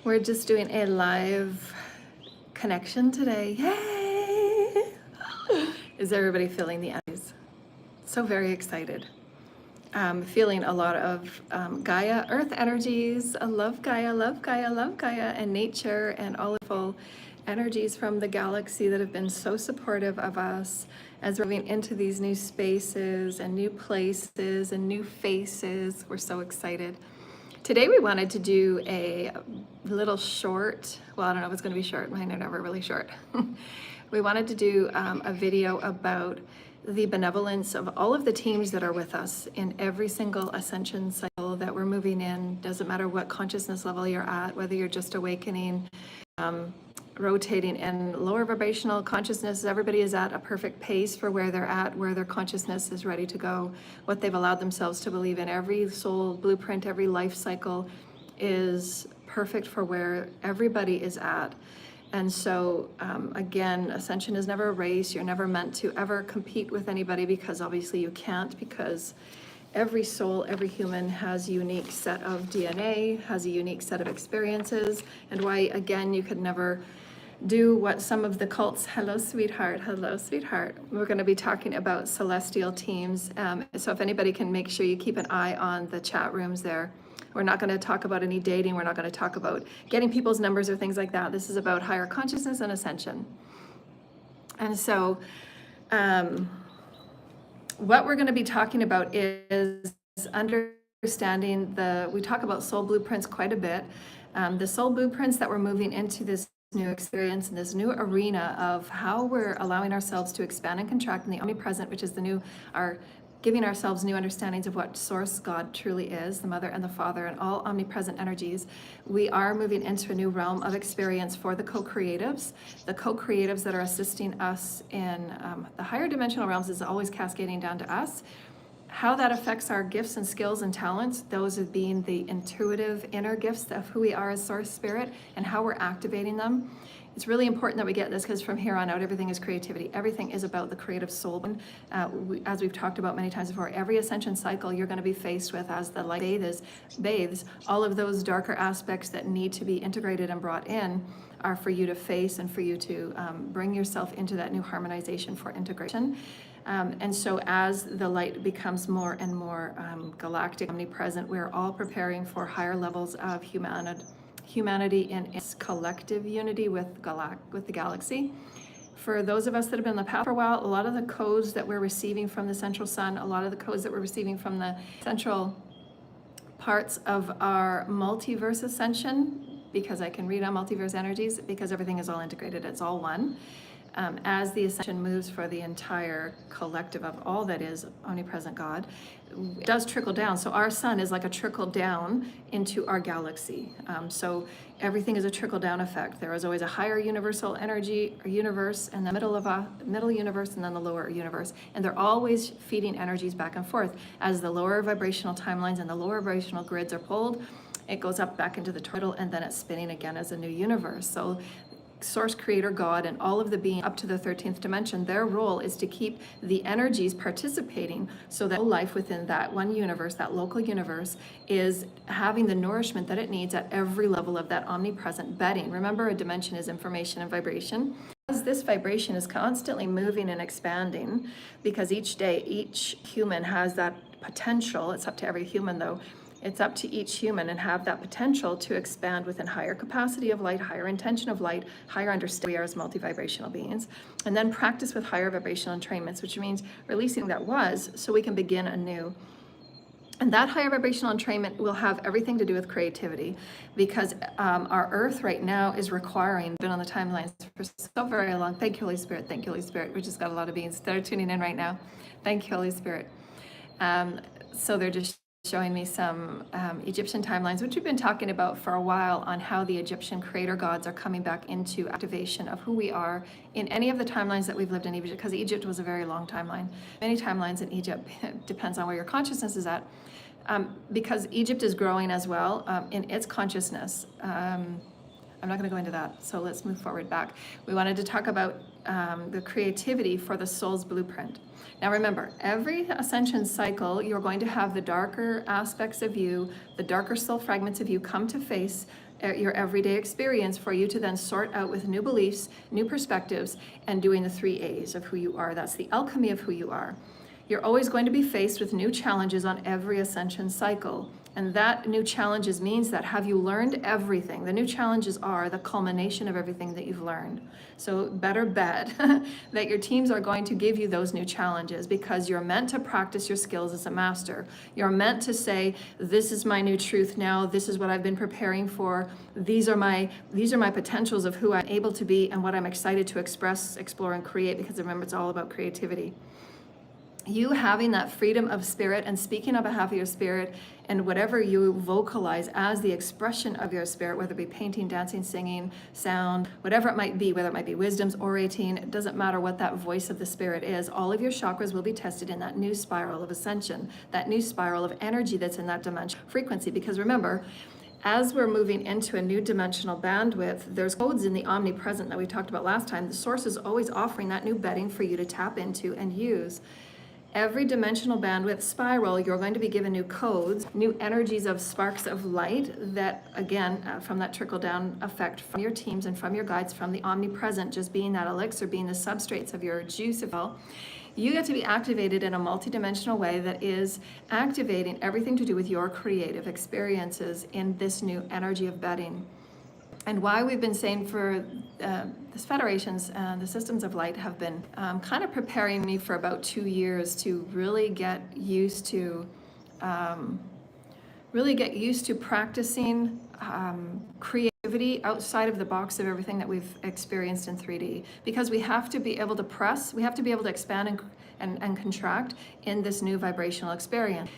We're just doing a live connection today. Yay! Is everybody feeling the energies? So very excited. Feeling a lot of Gaia, Earth energies. I love Gaia, love Gaia, love Gaia, and nature, and all the full energies from the galaxy that have been so supportive of us as we're moving into these new spaces and new places and new faces. We're so excited. Today we wanted to do a little short, well, I don't know if it's going to be short, mine are never really short. We wanted to do a video about the benevolence of all of the teams that are with us in every single ascension cycle that we're moving in. Doesn't matter what consciousness level you're at, whether you're just awakening, rotating in lower vibrational consciousness. Everybody is at a perfect pace for where they're at, where their consciousness is ready to go, what they've allowed themselves to believe in. Every soul blueprint, every life cycle is perfect for where everybody is at. And so again, Ascension is never a race. You're never meant to ever compete with anybody, because obviously you can't, because every soul, every human has a unique set of DNA, has a unique set of experiences, and why, again, you could never do what some of the cults, hello sweetheart, we're going to be talking about celestial teams. So if anybody can make sure you keep an eye on the chat rooms there. We're not going to talk about any dating. We're not going to talk about getting people's numbers or things like that. This is about higher consciousness and ascension. And so what we're going to be talking about is understanding we talk about soul blueprints quite a bit. The soul blueprints that we're moving into this new experience and this new arena of how we're allowing ourselves to expand and contract in the omnipresent, which is giving ourselves new understandings of what Source God truly is, the Mother and the Father and all omnipresent energies. We are moving into a new realm of experience for the co-creatives. The co-creatives that are assisting us in the higher dimensional realms is always cascading down to us. How that affects our gifts and skills and talents, those of being the intuitive inner gifts of who we are as Source Spirit and how we're activating them. It's really important that we get this, because from here on out, everything is creativity. Everything is about the creative soul. As we've talked about many times before, every ascension cycle you're going to be faced with as the light bathes, all of those darker aspects that need to be integrated and brought in are for you to face and for you to bring yourself into that new harmonization for integration. And so as the light becomes more and more galactic, omnipresent, we're all preparing for higher levels of humanity in its collective unity with the galaxy. For those of us that have been on the path for a while, a lot of the codes that we're receiving from the central sun, a lot of the codes that we're receiving from the central parts of our multiverse ascension, because I can read on multiverse energies, because everything is all integrated, it's all one. As the ascension moves for the entire collective of all that is omnipresent God, it does trickle down. So our sun is like a trickle down into our galaxy. So everything is a trickle down effect. There is always a higher universal energy or universe, and the middle universe, and then the lower universe. And they're always feeding energies back and forth. As the lower vibrational timelines and the lower vibrational grids are pulled, it goes up back into the middle, and then it's spinning again as a new universe. So Source Creator God and all of the beings up to the 13th dimension, their role is to keep the energies participating so that life within that one universe, that local universe, is having the nourishment that it needs at every level of that omnipresent bedding. Remember, a dimension is information and vibration. As this vibration is constantly moving and expanding, because each day, each human has that potential. It's up to every human though. It's up to each human and have that potential to expand within higher capacity of light, higher intention of light, higher understanding we are as multivibrational beings, and then practice with higher vibrational entrainments, which means releasing that was so we can begin anew. And that higher vibrational entrainment will have everything to do with creativity, because our earth right now is requiring, been on the timelines for so very long. Thank you, Holy Spirit. Thank you, Holy Spirit. We just got a lot of beings that are tuning in right now. Thank you, Holy Spirit. So they're just showing me some Egyptian timelines, which we've been talking about for a while, on how the Egyptian creator gods are coming back into activation of who we are in any of the timelines that we've lived in Egypt, because Egypt was a very long timeline. Many timelines in Egypt, depends on where your consciousness is at, because Egypt is growing as well in its consciousness. I'm not going to go into that, so let's move forward back. We wanted to talk about the creativity for the soul's blueprint. Now remember, every ascension cycle, you're going to have the darker aspects of you, the darker soul fragments of you come to face your everyday experience for you to then sort out with new beliefs, new perspectives, and doing the 3 A's of who you are. That's the alchemy of who you are. You're always going to be faced with new challenges on every ascension cycle. And that new challenges means that have you learned everything? The new challenges are the culmination of everything that you've learned. So better bet that your teams are going to give you those new challenges because you're meant to practice your skills as a master. You're meant to say, this is my new truth now. This is what I've been preparing for. These are my potentials of who I'm able to be and what I'm excited to express, explore, and create, because remember, it's all about creativity. You having that freedom of spirit and speaking on behalf of your spirit and whatever you vocalize as the expression of your spirit, whether it be painting, dancing, singing, sound, whatever it might be, whether it might be wisdoms, orating, it doesn't matter what that voice of the spirit is, all of your chakras will be tested in that new spiral of ascension, that new spiral of energy that's in that dimension frequency. Because remember, as we're moving into a new dimensional bandwidth, there's codes in the omnipresent that we talked about last time. The source is always offering that new bedding for you to tap into and use. Every dimensional bandwidth spiral, you're going to be given new codes, new energies of sparks of light that, again, from that trickle-down effect from your teams and from your guides, from the omnipresent, just being that elixir, being the substrates of your juice, if you will, you get to be activated in a multidimensional way that is activating everything to do with your creative experiences in this new energy of bedding. And why we've been saying for this federations and the systems of light have been kind of preparing me for about 2 years to really get used to practicing creativity outside of the box of everything that we've experienced in 3D, because we have to be able to press, we have to be able to expand and contract in this new vibrational experience,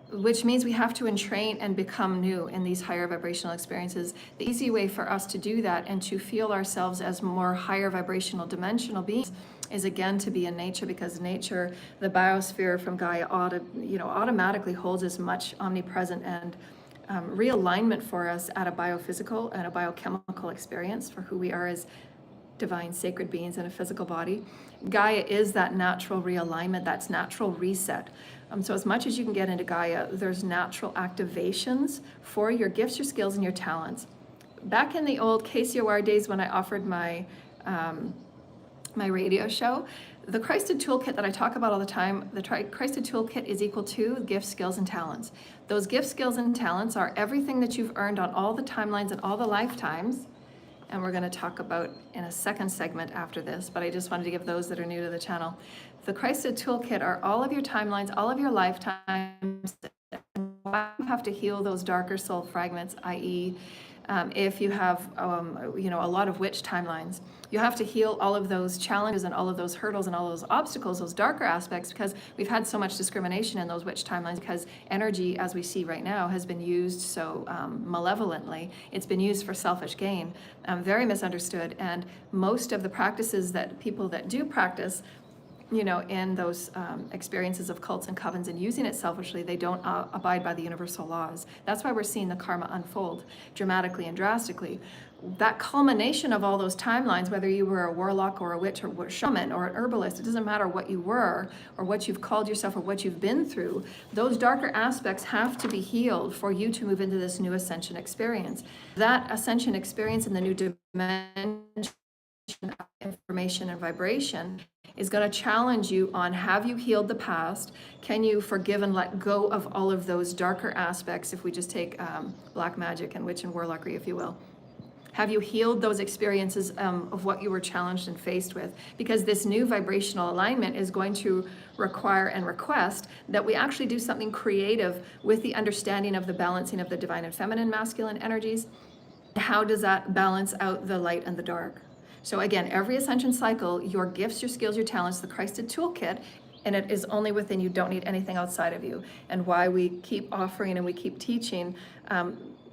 which means we have to entrain and become new in these higher vibrational experiences. The easy way for us to do that and to feel ourselves as more higher vibrational dimensional beings is, again, to be in nature, because nature, the biosphere from Gaia, automatically holds as much omnipresent and realignment for us at a biophysical and a biochemical experience for who we are as divine sacred beings in a physical body. Gaia is that natural realignment, that's natural reset. So as much as you can get into Gaia, there's natural activations for your gifts, your skills, and your talents. Back in the old KCOR days when I offered my radio show, the Christed Toolkit that I talk about all the time, the Christed Toolkit is equal to gifts, skills, and talents. Those gifts, skills, and talents are everything that you've earned on all the timelines and all the lifetimes. And we're going to talk about in a second segment after this, but I just wanted to give those that are new to the channel. The Christed Toolkit are all of your timelines, all of your lifetimes, and why you have to heal those darker soul fragments, i.e., if you have a lot of witch timelines, you have to heal all of those challenges and all of those hurdles and all those obstacles, those darker aspects, because we've had so much discrimination in those witch timelines, because energy, as we see right now, has been used so malevolently. It's been used for selfish gain, very misunderstood. And most of the practices that people that do practice, in those experiences of cults and covens and using it selfishly, they don't abide by the universal laws. That's why we're seeing the karma unfold dramatically and drastically. That culmination of all those timelines, whether you were a warlock or a witch or a shaman or an herbalist, it doesn't matter what you were or what you've called yourself or what you've been through, those darker aspects have to be healed for you to move into this new ascension experience. That ascension experience in the new dimension of information and vibration is going to challenge you on, have you healed the past? Can you forgive and let go of all of those darker aspects, if we just take black magic and witch and warlockery, if you will? Have you healed those experiences of what you were challenged and faced with? Because this new vibrational alignment is going to require and request that we actually do something creative with the understanding of the balancing of the divine and feminine masculine energies. How does that balance out the light and the dark? So again, every ascension cycle, your gifts, your skills, your talents, the Christed Toolkit, and it is only within you, don't need anything outside of you. And why we keep offering and we keep teaching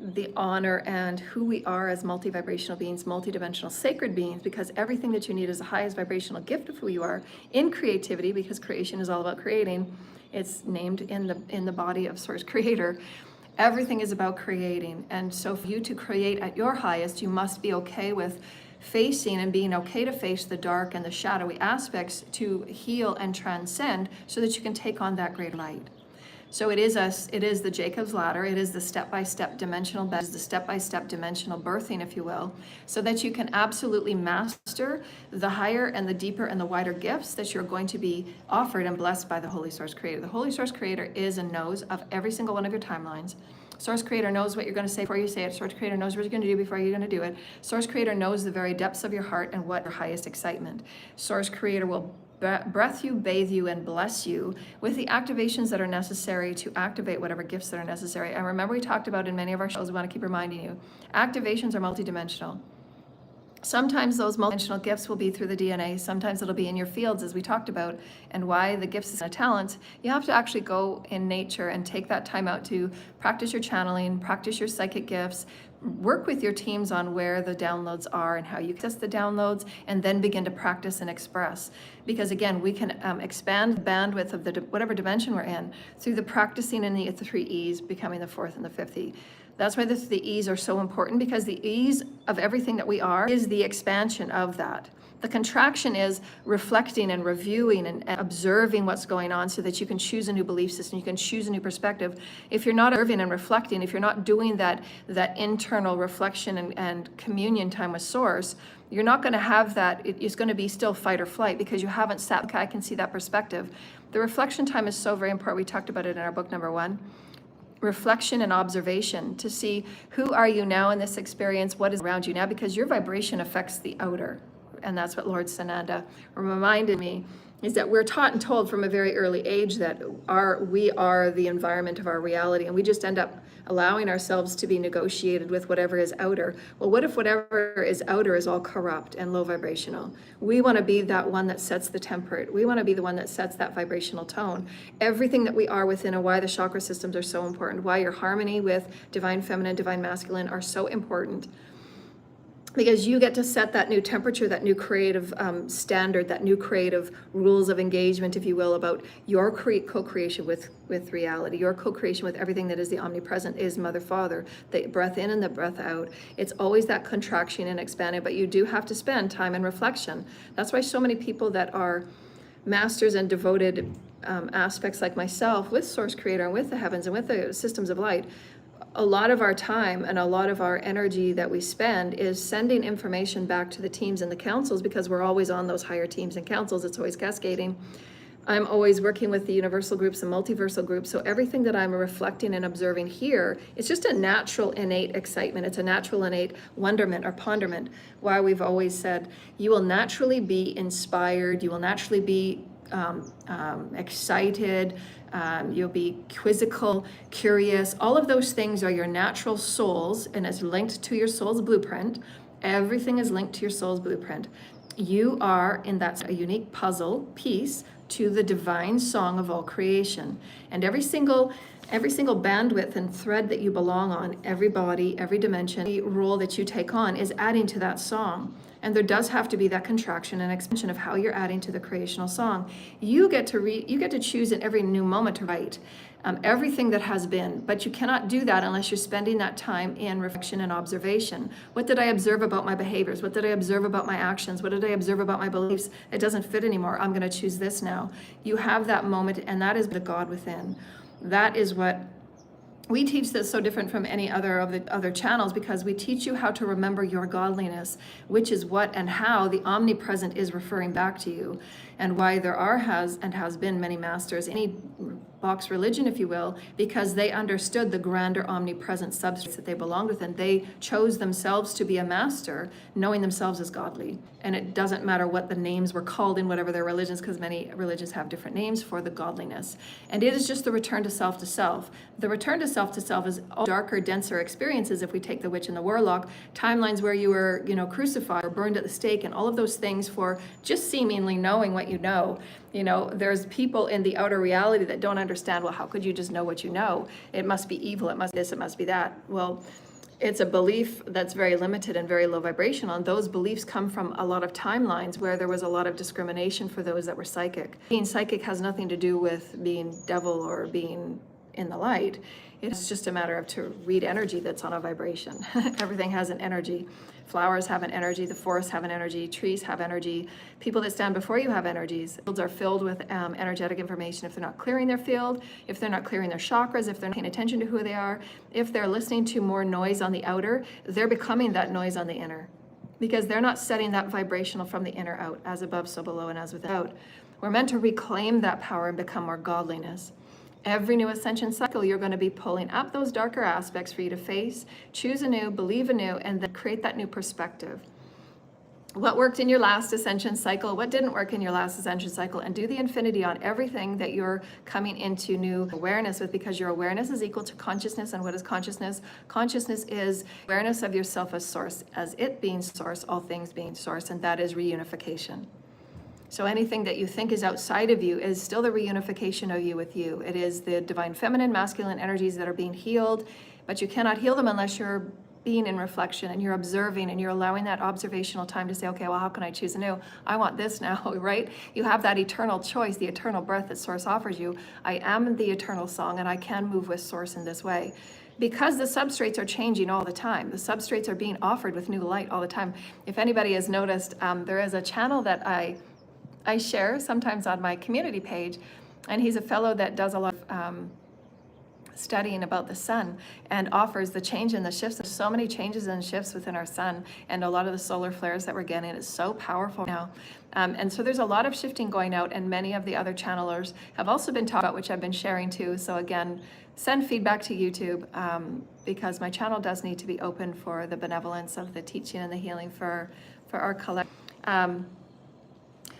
the honor and who we are as multi-vibrational beings, multi-dimensional sacred beings, because everything that you need is the highest vibrational gift of who you are in creativity, because creation is all about creating. It's named in the body of Source Creator. Everything is about creating. And so for you to create at your highest, you must be okay with facing and being okay to face the dark and the shadowy aspects to heal and transcend so that you can take on that great light. So it is the Jacob's ladder. It is the step-by-step dimensional bed, the step-by-step dimensional birthing, if you will, so that you can absolutely master the higher and the deeper and the wider gifts that you're going to be offered and blessed by the Holy Source Creator. The Holy Source Creator is and knows of every single one of your timelines. Source Creator knows what you're going to say before you say it. Source Creator knows what you're going to do before you're going to do it. Source Creator knows the very depths of your heart and what your highest excitement. Source Creator will breath you, bathe you, and bless you with the activations that are necessary to activate whatever gifts that are necessary. And remember, we talked about in many of our shows, we want to keep reminding you, activations are multidimensional. Sometimes those multidimensional gifts will be through the DNA. Sometimes it'll be in your fields, as we talked about, and why the gifts and talents. You have to actually go in nature and take that time out to practice your channeling, practice your psychic gifts, work with your teams on where the downloads are and how you access the downloads, and then begin to practice and express. Because again, we can expand the bandwidth of the whatever dimension we're in through the practicing in the 3 E's, becoming the 4th and the 5th E. That's why the E's are so important, because the E's of everything that we are is the expansion of that. The contraction is reflecting and reviewing and observing what's going on so that you can choose a new belief system, you can choose a new perspective. If you're not observing and reflecting, if you're not doing that internal reflection and communion time with Source, you're not going to have that. It's going to be still fight or flight because you haven't sat, okay, I can see that perspective. The reflection time is so very important. We talked about it in our book number 1. Reflection and observation to see who are you now in this experience, what is around you now, because your vibration affects the outer. And that's what Lord Sananda reminded me, is that we're taught and told from a very early age that we are the environment of our reality, and we just end up allowing ourselves to be negotiated with whatever is outer. Well, what if whatever is outer is all corrupt and low vibrational? We want to be that one that sets the temperate. We want to be the one that sets that vibrational tone. Everything that we are within, and why the chakra systems are so important, why your harmony with divine feminine, divine masculine are so important. Because you get to set that new temperature, that new creative standard, that new creative rules of engagement, if you will, about your co-creation with reality, your co-creation with everything that is the omnipresent, is Mother, Father, the breath in and the breath out. It's always that contraction and expanding, but you do have to spend time in reflection. That's why so many people that are masters and devoted aspects like myself with Source Creator and with the heavens and with the systems of light, a lot of our time and a lot of our energy that we spend is sending information back to the teams and the councils, because we're always on those higher teams and councils. It's always cascading. I'm always working with the universal groups and multiversal groups. So everything that I'm reflecting and observing here, it's just a natural innate excitement. It's a natural innate wonderment or ponderment. Why we've always said, you will naturally be inspired. You will naturally be excited. You'll be quizzical, curious. All of those things are your natural souls, and it's linked to your soul's blueprint. Everything is linked to your soul's blueprint. You are in that a unique puzzle piece to the divine song of all creation. And every single bandwidth and thread that you belong on, every body, every dimension, every role that you take on is adding to that song. And there does have to be that contraction and expansion of how you're adding to the creational song. You get to choose in every new moment to write everything that has been, but you cannot do that unless you're spending that time in reflection and observation. What did I observe about my behaviors? What did I observe about my actions? What did I observe about my beliefs? It doesn't fit anymore. I'm going to choose this now. You have that moment, and that is the God within. That is what we teach. That's so different from any other of the other channels, because we teach you how to remember your godliness, which is what and how the omnipresent is referring back to you, and why there has been many masters, any box religion, if you will, because they understood the grander omnipresent substance that they belonged with, and they chose themselves to be a master, knowing themselves as godly. And it doesn't matter what the names were called in whatever their religions, because many religions have different names for the godliness. And it is just the return to self to self. The return to self is all darker, denser experiences. If we take the witch and the warlock, timelines where you were, crucified or burned at the stake, and all of those things for just seemingly knowing what you know. There's people in the outer reality that don't understand, well, how could you just know what you know? It must be evil, it must be this, it must be that. Well, it's a belief that's very limited and very low vibrational, and those beliefs come from a lot of timelines where there was a lot of discrimination for those that were psychic. Being psychic has nothing to do with being devil or being in the light. It's just a matter of to read energy that's on a vibration. Everything has an energy. Flowers have an energy, the forests have an energy, trees have energy, people that stand before you have energies. Fields are filled with energetic information. If they're not clearing their field, if they're not clearing their chakras, if they're not paying attention to who they are, if they're listening to more noise on the outer, they're becoming that noise on the inner, because they're not setting that vibrational from the inner out, as above, so below, and as without. We're meant to reclaim that power and become more godliness. Every new ascension cycle, you're going to be pulling up those darker aspects for you to face, choose anew, believe anew, and then create that new perspective. What worked in your last ascension cycle, what didn't work in your last ascension cycle, and do the infinity on everything that you're coming into new awareness with, because your awareness is equal to consciousness. And what is consciousness? Consciousness is awareness of yourself as source, as it being source, all things being source, and that is reunification. So anything that you think is outside of you is still the reunification of you with you. It is the divine feminine, masculine energies that are being healed, but you cannot heal them unless you're being in reflection and you're observing and you're allowing that observational time to say, okay, well, how can I choose anew? I want this now, right? You have that eternal choice, the eternal breath that Source offers you. I am the eternal song, and I can move with Source in this way. Because the substrates are changing all the time. The substrates are being offered with new light all the time. If anybody has noticed, there is a channel that I share sometimes on my community page, and he's a fellow that does a lot of studying about the sun and offers the change and the shifts. There's so many changes and shifts within our sun, and a lot of the solar flares that we're getting is so powerful now. And so there's a lot of shifting going out, and many of the other channelers have also been taught about, which I've been sharing too. So again, send feedback to YouTube, because my channel does need to be open for the benevolence of the teaching and the healing for our collective.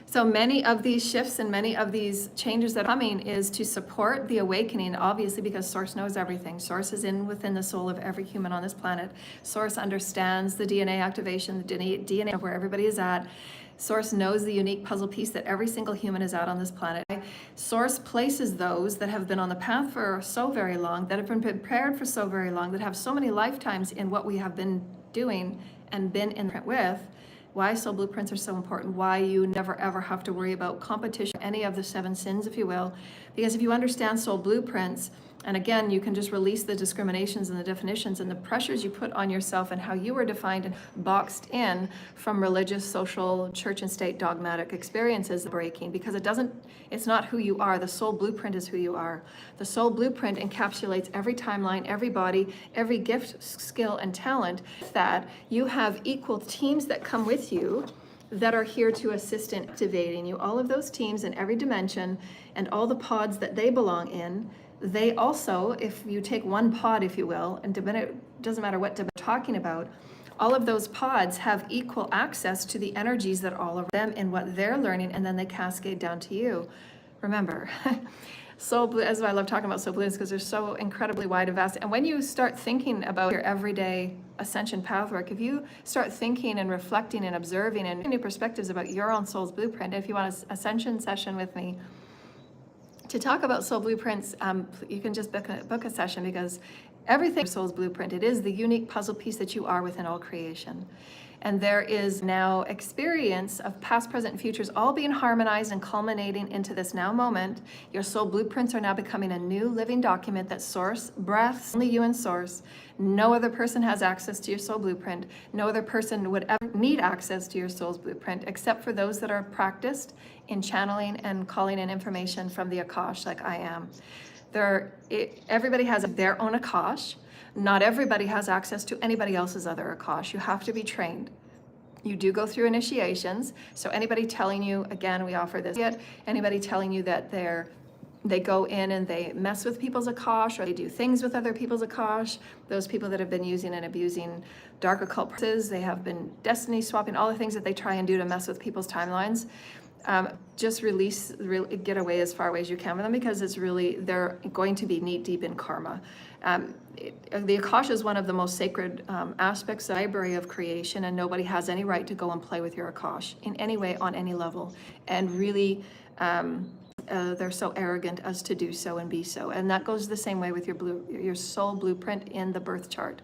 So many of these shifts and many of these changes that are coming is to support the awakening, obviously, because Source knows everything. Source is within the soul of every human on this planet. Source understands the DNA activation, the DNA of where everybody is at. Source knows the unique puzzle piece that every single human is at on this planet. Source places those that have been on the path for so very long, that have been prepared for so very long, that have so many lifetimes in what we have been doing and been in with. Why soul blueprints are so important, why you never ever have to worry about competition, any of the 7 sins, if you will. Because if you understand soul blueprints, and again, you can just release the discriminations and the definitions and the pressures you put on yourself and how you were defined and boxed in from religious, social, church and state dogmatic experiences breaking, because it's not who you are. The soul blueprint is who you are. The soul blueprint encapsulates every timeline, every body, every gift, skill, and talent. That you have equal teams that come with you that are here to assist in activating you. All of those teams in every dimension and all the pods that they belong in, they also, if you take one pod, if you will, and it doesn't matter what we're talking about, all of those pods have equal access to the energies that all of them in what they're learning, and then they cascade down to you. Remember, soul blue, as I love talking about soul blues, because they're so incredibly wide and vast. And when you start thinking about your everyday ascension pathwork, if you start thinking and reflecting and observing and new perspectives about your own soul's blueprint, if you want an ascension session with me to talk about soul blueprints, you can just book a session, because everything is soul's blueprint. It is the unique puzzle piece that you are within all creation. And there is now experience of past, present, and futures all being harmonized and culminating into this now moment. Your soul blueprints are now becoming a new living document that Source, breaths, only you and Source. No other person has access to your soul blueprint. No other person would ever need access to your soul's blueprint, except for those that are practiced in channeling and calling in information from the Akash, like I am. Everybody has their own Akash. Not everybody has access to anybody else's other Akash. You have to be trained. You do go through initiations. So anybody telling you, again, we offer this, anybody telling you that they go in and they mess with people's Akash, or they do things with other people's Akash, those people that have been using and abusing dark occult practices, they have been destiny swapping, all the things that they try and do to mess with people's timelines. Just get away as far away as you can with them, because they're going to be knee deep in karma. The Akash is one of the most sacred aspects of the library of creation, and nobody has any right to go and play with your Akash in any way, on any level. And really, they're so arrogant as to do so and be so. And that goes the same way with your soul blueprint in the birth chart.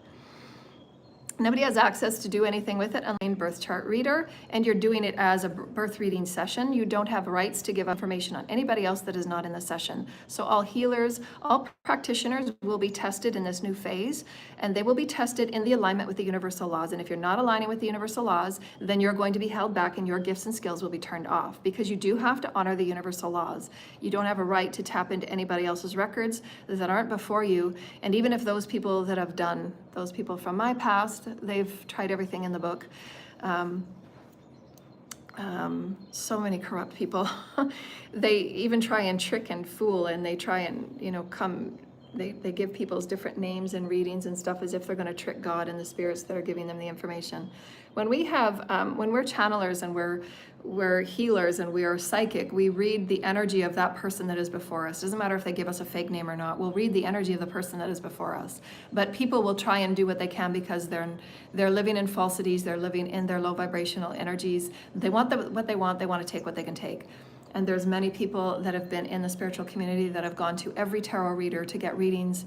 Nobody has access to do anything with it unless birth chart reader, and you're doing it as a birth reading session. You don't have rights to give information on anybody else that is not in the session. So all healers, all practitioners will be tested in this new phase, and they will be tested in the alignment with the universal laws. And if you're not aligning with the universal laws, then you're going to be held back and your gifts and skills will be turned off, because you do have to honor the universal laws. You don't have a right to tap into anybody else's records that aren't before you. And even if those people that have done, those people from my past, they've tried everything in the book. So many corrupt people. They even try and trick and fool, and they try and, they give people's different names and readings and stuff as if they're going to trick God and the spirits that are giving them the information. When we have, when we're channelers and we're healers and we are psychic, we read the energy of that person that is before us. Doesn't matter if they give us a fake name or not. We'll read the energy of the person that is before us. But people will try and do what they can because they're living in falsities. They're living in their low vibrational energies. They want what they want. They want to take what they can take. And there's many people that have been in the spiritual community that have gone to every tarot reader to get readings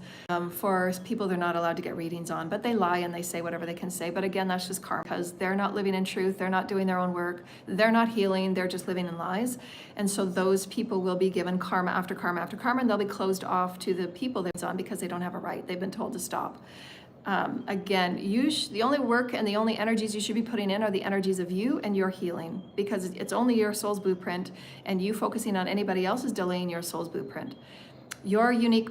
for people they're not allowed to get readings on, but they lie and they say whatever they can say. But again, that's just karma, because they're not living in truth. They're not doing their own work. They're not healing. They're just living in lies. And so those people will be given karma after karma after karma, and they'll be closed off to the people they're on because they don't have a right. They've been told to stop. Again, the only work and the only energies you should be putting in are the energies of you and your healing, because it's only your soul's blueprint, and you focusing on anybody else is delaying your soul's blueprint. Your unique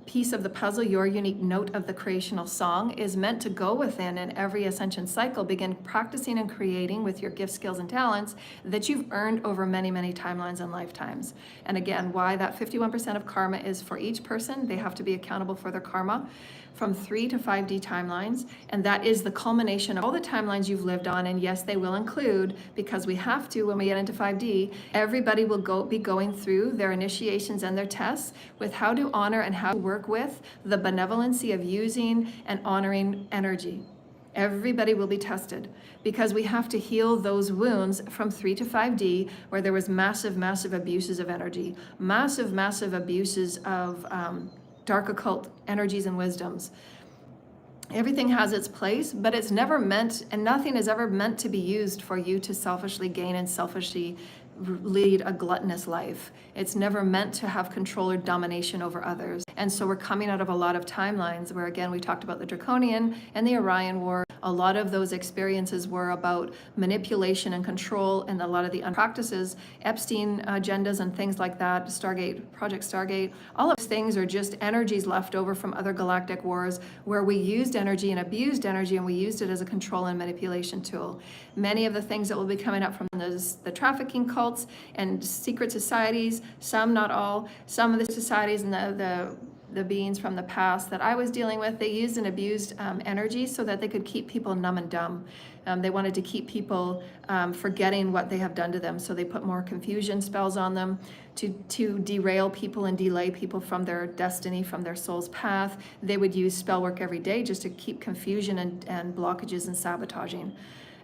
piece of the puzzle, your unique note of the creational song is meant to go within, in every ascension cycle, begin practicing and creating with your gifts, skills, and talents that you've earned over many, many timelines and lifetimes. And again, why that 51% of karma is for each person. They have to be accountable for their karma from 3 to 5D timelines, and that is the culmination of all the timelines you've lived on. And yes, they will include, because we have to when we get into 5D, everybody will be going through their initiations and their tests with how to honor and how to work with the benevolency of using and honoring energy. Everybody will be tested, because we have to heal those wounds from 3 to 5D, where there was massive, massive abuses of energy, massive, massive abuses of dark occult energies and wisdoms. Everything has its place, but it's never meant, and nothing is ever meant to be used for you to selfishly gain and selfishly lead a gluttonous life. It's never meant to have control or domination over others. And so we're coming out of a lot of timelines where, again, we talked about the Draconian and the Orion War. A lot of those experiences were about manipulation and control, and a lot of the practices, Epstein agendas and things like that, Stargate, Project Stargate, all of those things are just energies left over from other galactic wars where we used energy and abused energy, and we used it as a control and manipulation tool. Many of the things that will be coming up from the trafficking cults and secret societies, some, not all, some of the societies and the beings from the past that I was dealing with, they used and abused energy so that they could keep people numb and dumb. They wanted to keep people forgetting what they have done to them, so they put more confusion spells on them to derail people and delay people from their destiny, from their soul's path. They would use spell work every day just to keep confusion and blockages and sabotaging.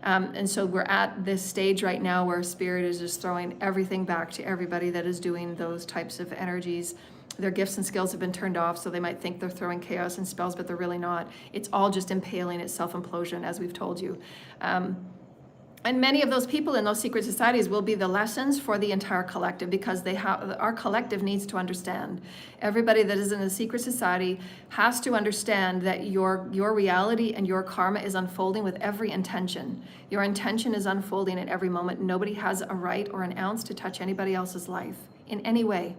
And so we're at this stage right now where Spirit is just throwing everything back to everybody that is doing those types of energies. Their gifts and skills have been turned off, so they might think they're throwing chaos and spells, but they're really not. It's all just impaling, it's self-implosion, as we've told you. And many of those people in those secret societies will be the lessons for the entire collective, because our collective needs to understand. Everybody that is in a secret society has to understand that your reality and your karma is unfolding with every intention. Your intention is unfolding at every moment. Nobody has a right or an ounce to touch anybody else's life in any way.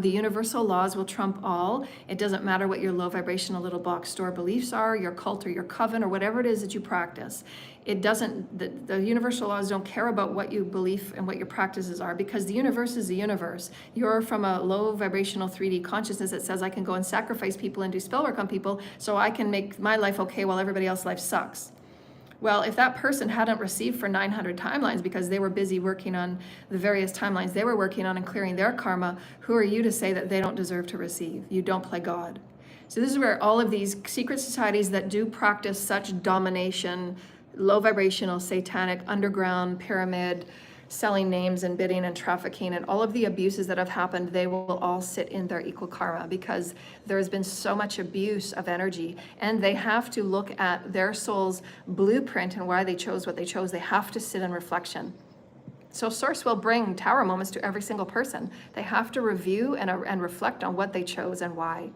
The universal laws will trump all. It doesn't matter what your low vibrational little box store beliefs are, your cult or your coven or whatever it is that you practice. It doesn't, the universal laws don't care about what you believe and what your practices are, because the universe is the universe. You're from a low vibrational 3D consciousness that says I can go and sacrifice people and do spell work on people so I can make my life okay while everybody else's life sucks. Well, if that person hadn't received for 900 timelines because they were busy working on the various timelines they were working on and clearing their karma, who are you to say that they don't deserve to receive? You don't play God. So this is where all of these secret societies that do practice such domination, low vibrational, satanic, underground, pyramid, selling names and bidding and trafficking and all of the abuses that have happened, they will all sit in their equal karma, because there has been so much abuse of energy, and they have to look at their soul's blueprint and why they chose what they chose. They have to sit in reflection. So Source will bring tower moments to every single person. They have to review and reflect on what they chose and why.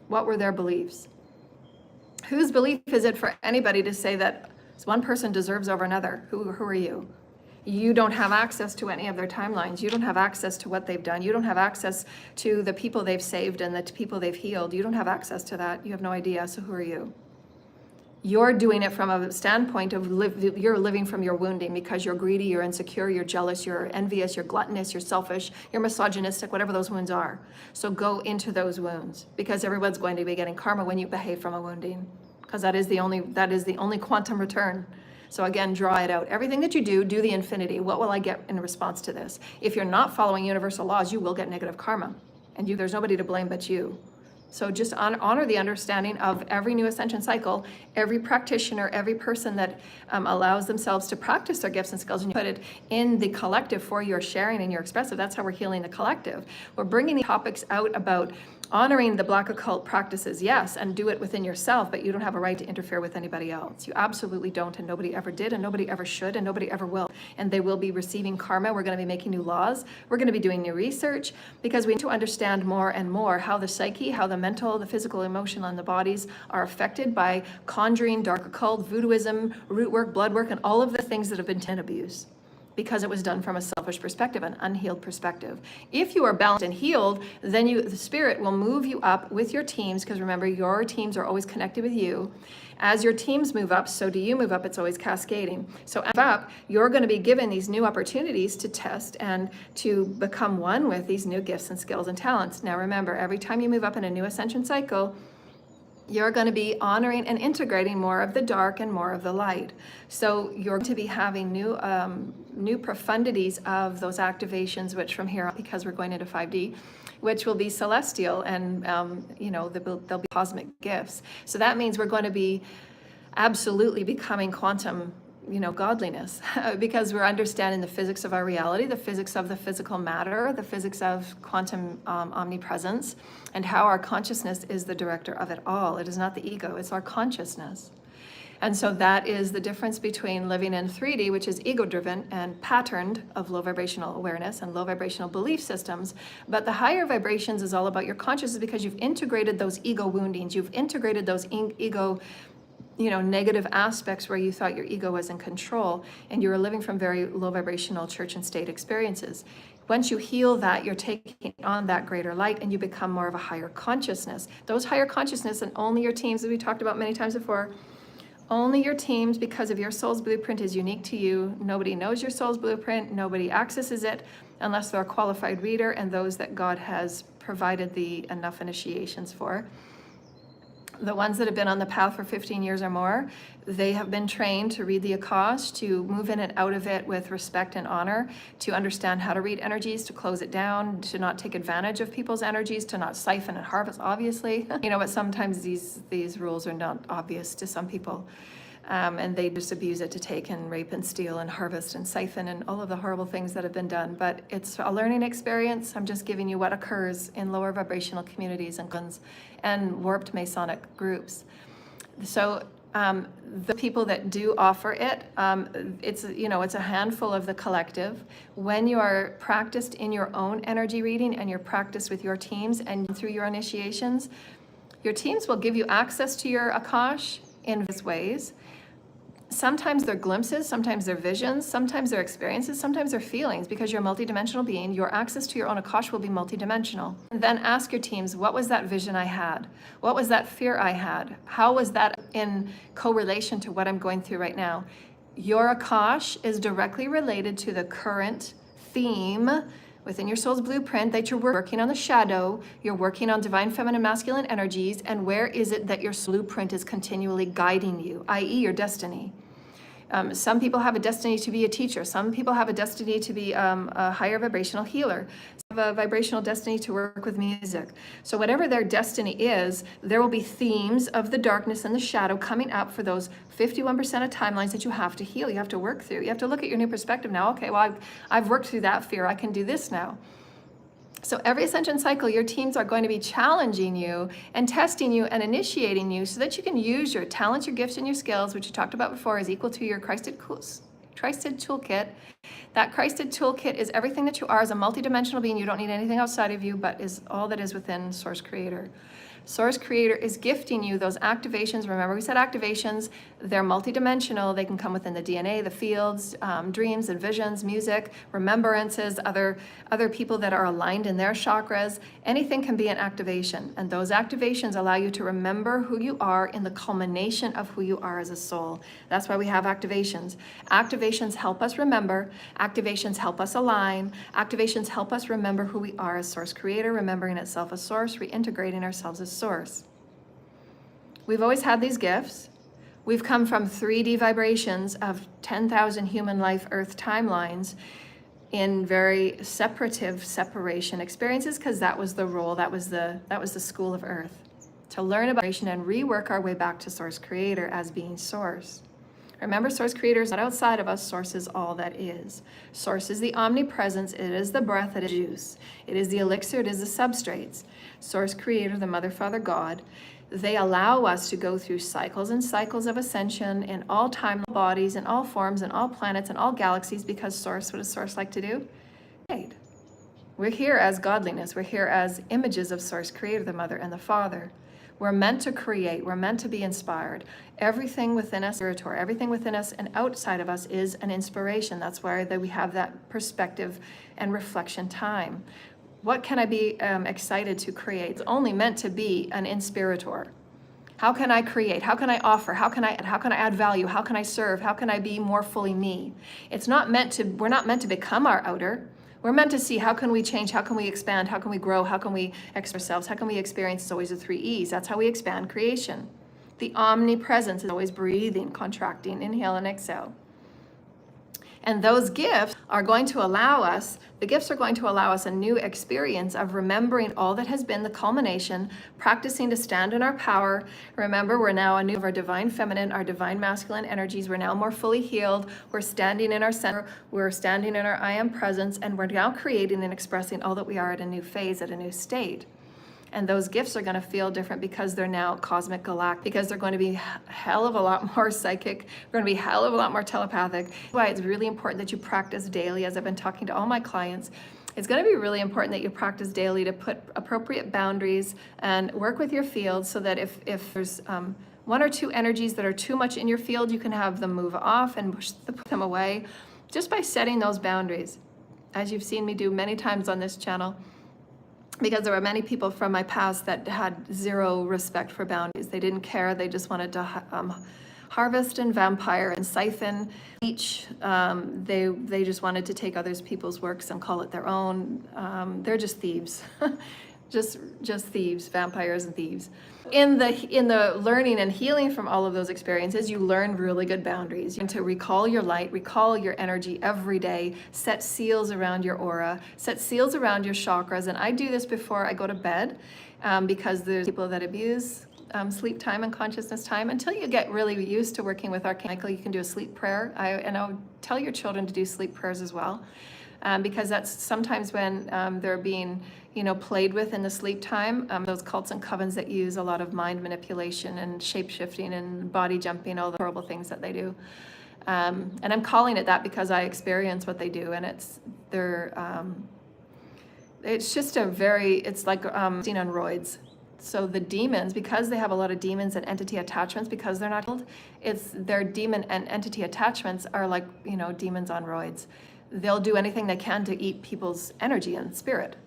What were their beliefs? Whose belief is it for anybody to say that one person deserves over another? Who are you? You don't have access to any of their timelines. You don't have access to what they've done. You don't have access to the people they've saved and the people they've healed. You don't have access to that. You have no idea. So who are you? You're doing it from a standpoint of you're living from your wounding, because you're greedy, you're insecure, you're jealous, you're envious, you're gluttonous, you're selfish, you're misogynistic, whatever those wounds are. So go into those wounds, because everyone's going to be getting karma when you behave from a wounding, because that is the only quantum return. So again, draw it out. Everything that you do the infinity. What will I get in response to this? If you're not following universal laws, you will get negative karma, and there's nobody to blame but you. So just honor the understanding of every new ascension cycle, every practitioner, every person that allows themselves to practice their gifts and skills, and you put it in the collective for your sharing and your expressive. That's how we're healing the collective. We're bringing the topics out about honoring the Black occult practices, yes, and do it within yourself, but you don't have a right to interfere with anybody else. You absolutely don't, and nobody ever did, and nobody ever should, and nobody ever will. And they will be receiving karma. We're going to be making new laws. We're going to be doing new research, because we need to understand more and more how the psyche, how the mental, the physical, emotional, and the bodies are affected by conjuring, dark occult, voodooism, root work, blood work, and all of the things that have been abused, because it was done from a selfish perspective, an unhealed perspective. If you are balanced and healed, then the spirit will move you up with your teams, because remember, your teams are always connected with you. As your teams move up, so do you move up. It's always cascading. So as you move up, you're going to be given these new opportunities to test and to become one with these new gifts and skills and talents. Now remember, every time you move up in a new ascension cycle, you're going to be honoring and integrating more of the dark and more of the light. So you're going to be having new profundities of those activations, which from here on, because we're going into 5D, which will be celestial, and there'll be cosmic gifts. So that means we're going to be absolutely becoming quantum godliness, because we're understanding the physics of our reality, the physics of the physical matter, the physics of quantum omnipresence, and how our consciousness is the director of it all. It is not the ego, it's our consciousness. And so that is the difference between living in 3D, which is ego-driven and patterned of low vibrational awareness and low vibrational belief systems. But the higher vibrations is all about your consciousness, because you've integrated those ego woundings, you've integrated those ego negative aspects where you thought your ego was in control, and you were living from very low vibrational church and state experiences. Once you heal that, you're taking on that greater light, and you become more of a higher consciousness. Those higher consciousness, and only your teams, as we talked about many times before, only your teams, because of your soul's blueprint is unique to you. Nobody knows your soul's blueprint. Nobody accesses it unless they're a qualified reader, and those that God has provided enough initiations for. The ones that have been on the path for 15 years or more, they have been trained to read the Akash, to move in and out of it with respect and honor, to understand how to read energies, to close it down, to not take advantage of people's energies, to not siphon and harvest, obviously. But sometimes these rules are not obvious to some people. And they just abuse it to take and rape and steal and harvest and siphon and all of the horrible things that have been done. But it's a learning experience. I'm just giving you what occurs in lower vibrational communities and warped Masonic groups. So the people that do offer it, it's a handful of the collective. When you are practiced in your own energy reading and you're practiced with your teams and through your initiations, your teams will give you access to your Akash in various ways. Sometimes they're glimpses, sometimes they're visions, sometimes they're experiences, sometimes they're feelings. Because you're a multidimensional being, your access to your own Akash will be multidimensional. And then ask your teams, what was that vision I had? What was that fear I had? How was that in correlation to what I'm going through right now? Your Akash is directly related to the current theme within your soul's blueprint that you're working on the shadow, you're working on divine feminine masculine energies, and where is it that your blueprint is continually guiding you, i.e. your destiny. Some people have a destiny to be a teacher. Some people have a destiny to be a higher vibrational healer. Some have a vibrational destiny to work with music. So whatever their destiny is, there will be themes of the darkness and the shadow coming up for those 51% of timelines that you have to heal, you have to work through. You have to look at your new perspective now. Okay, well, I've worked through that fear. I can do this now. So every ascension cycle, your teams are going to be challenging you and testing you and initiating you so that you can use your talents, your gifts, and your skills, which you talked about before, is equal to your Christed toolkit. That Christed toolkit is everything that you are as a multidimensional being. You don't need anything outside of you, but is all that is within Source Creator. Source Creator is gifting you those activations. Remember, we said activations, they're multidimensional. They can come within the DNA, the fields, dreams and visions, music, remembrances, other people that are aligned in their chakras. Anything can be an activation. And those activations allow you to remember who you are in the culmination of who you are as a soul. That's why we have activations. Activations help us remember. Activations help us align. Activations help us remember who we are as Source Creator, remembering itself as Source, reintegrating ourselves as Source. We've always had these gifts. We've come from 3D vibrations of 10,000 human life Earth timelines in very separation experiences, because that was the role, that was the school of Earth, to learn about vibration and rework our way back to Source Creator as being Source. Remember, Source Creator is not outside of us. Source is all that is. Source is the omnipresence. It is the breath. It is juice. It is the elixir. It is the substrates. Source Creator, the Mother, Father, God, they allow us to go through cycles and cycles of ascension in all time bodies, in all forms, in all planets, in all galaxies, because Source, what does Source like to do? Create. We're here as godliness. We're here as images of Source Creator, the Mother and the Father. We're meant to create. We're meant to be inspired. Everything within us, spiritual, everything within us and outside of us is an inspiration. That's why we have that perspective and reflection time. What can I be excited to create? It's only meant to be an inspirator. How can I create? How can I offer? How can I add value? How can I serve? How can I be more fully me? It's not meant to, we're not meant to become our outer. We're meant to see how can we change, how can we expand, how can we grow, how can we express ourselves, how can we experience. It's always the 3 E's. That's how we expand creation. The omnipresence is always breathing, contracting, inhale and exhale. And those gifts are going to allow us, a new experience of remembering all that has been the culmination, practicing to stand in our power. Remember, we're now anew of our divine feminine, our divine masculine energies. We're now more fully healed. We're standing in our center. We're standing in our I am presence, and we're now creating and expressing all that we are at a new phase, at a new state. And those gifts are going to feel different because they're now cosmic galactic, because they're going to be hell of a lot more psychic, they're going to be hell of a lot more telepathic. That's why it's really important that you practice daily. As I've been talking to all my clients, it's going to be really important that you practice daily to put appropriate boundaries and work with your field, so that if there's 1 or 2 energies that are too much in your field, you can have them move off and put them away just by setting those boundaries, as you've seen me do many times on this channel. Because there were many people from my past that had zero respect for boundaries. They didn't care. They just wanted to harvest and vampire and siphon each. They just wanted to take other people's works and call it their own. They're just thieves. just thieves, vampires and thieves. In the learning and healing from all of those experiences, you learn really good boundaries. You need to recall your light, recall your energy every day, set seals around your aura, set seals around your chakras. And I do this before I go to bed, because there's people that abuse sleep time and consciousness time. Until you get really used to working with Archangel, you can do a sleep prayer. And I would tell your children to do sleep prayers as well. Because that's sometimes when they're being, played with in the sleep time. Those cults and covens that use a lot of mind manipulation and shape-shifting and body jumping, all the horrible things that they do. And I'm calling it that because I experience what they do, and it's just it's like seen on roids. So the demons, because they have a lot of demons and entity attachments, because they're not healed, their demon and entity attachments are like, demons on roids. They'll do anything they can to eat people's energy and spirit.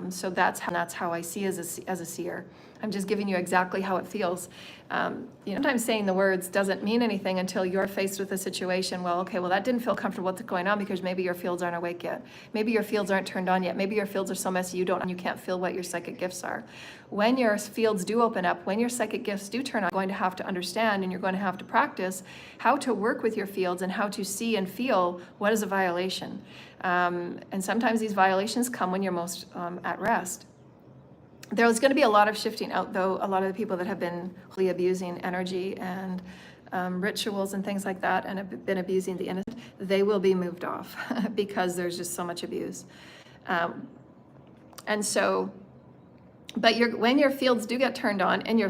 So that's how I see as a seer. I'm just giving you exactly how it feels. Sometimes saying the words doesn't mean anything until you're faced with a situation. Well, okay, well, that didn't feel comfortable. What's going on? Because maybe your fields aren't awake yet. Maybe your fields aren't turned on yet. Maybe your fields are so messy you can't feel what your psychic gifts are. When your fields do open up, when your psychic gifts do turn on, you're going to have to understand and you're going to have to practice how to work with your fields and how to see and feel what is a violation. And sometimes these violations come when you're most at rest. There's going to be a lot of shifting out, though. A lot of the people that have been abusing energy and rituals and things like that and have been abusing the innocent, they will be moved off because there's just so much abuse. But when your fields do get turned on and your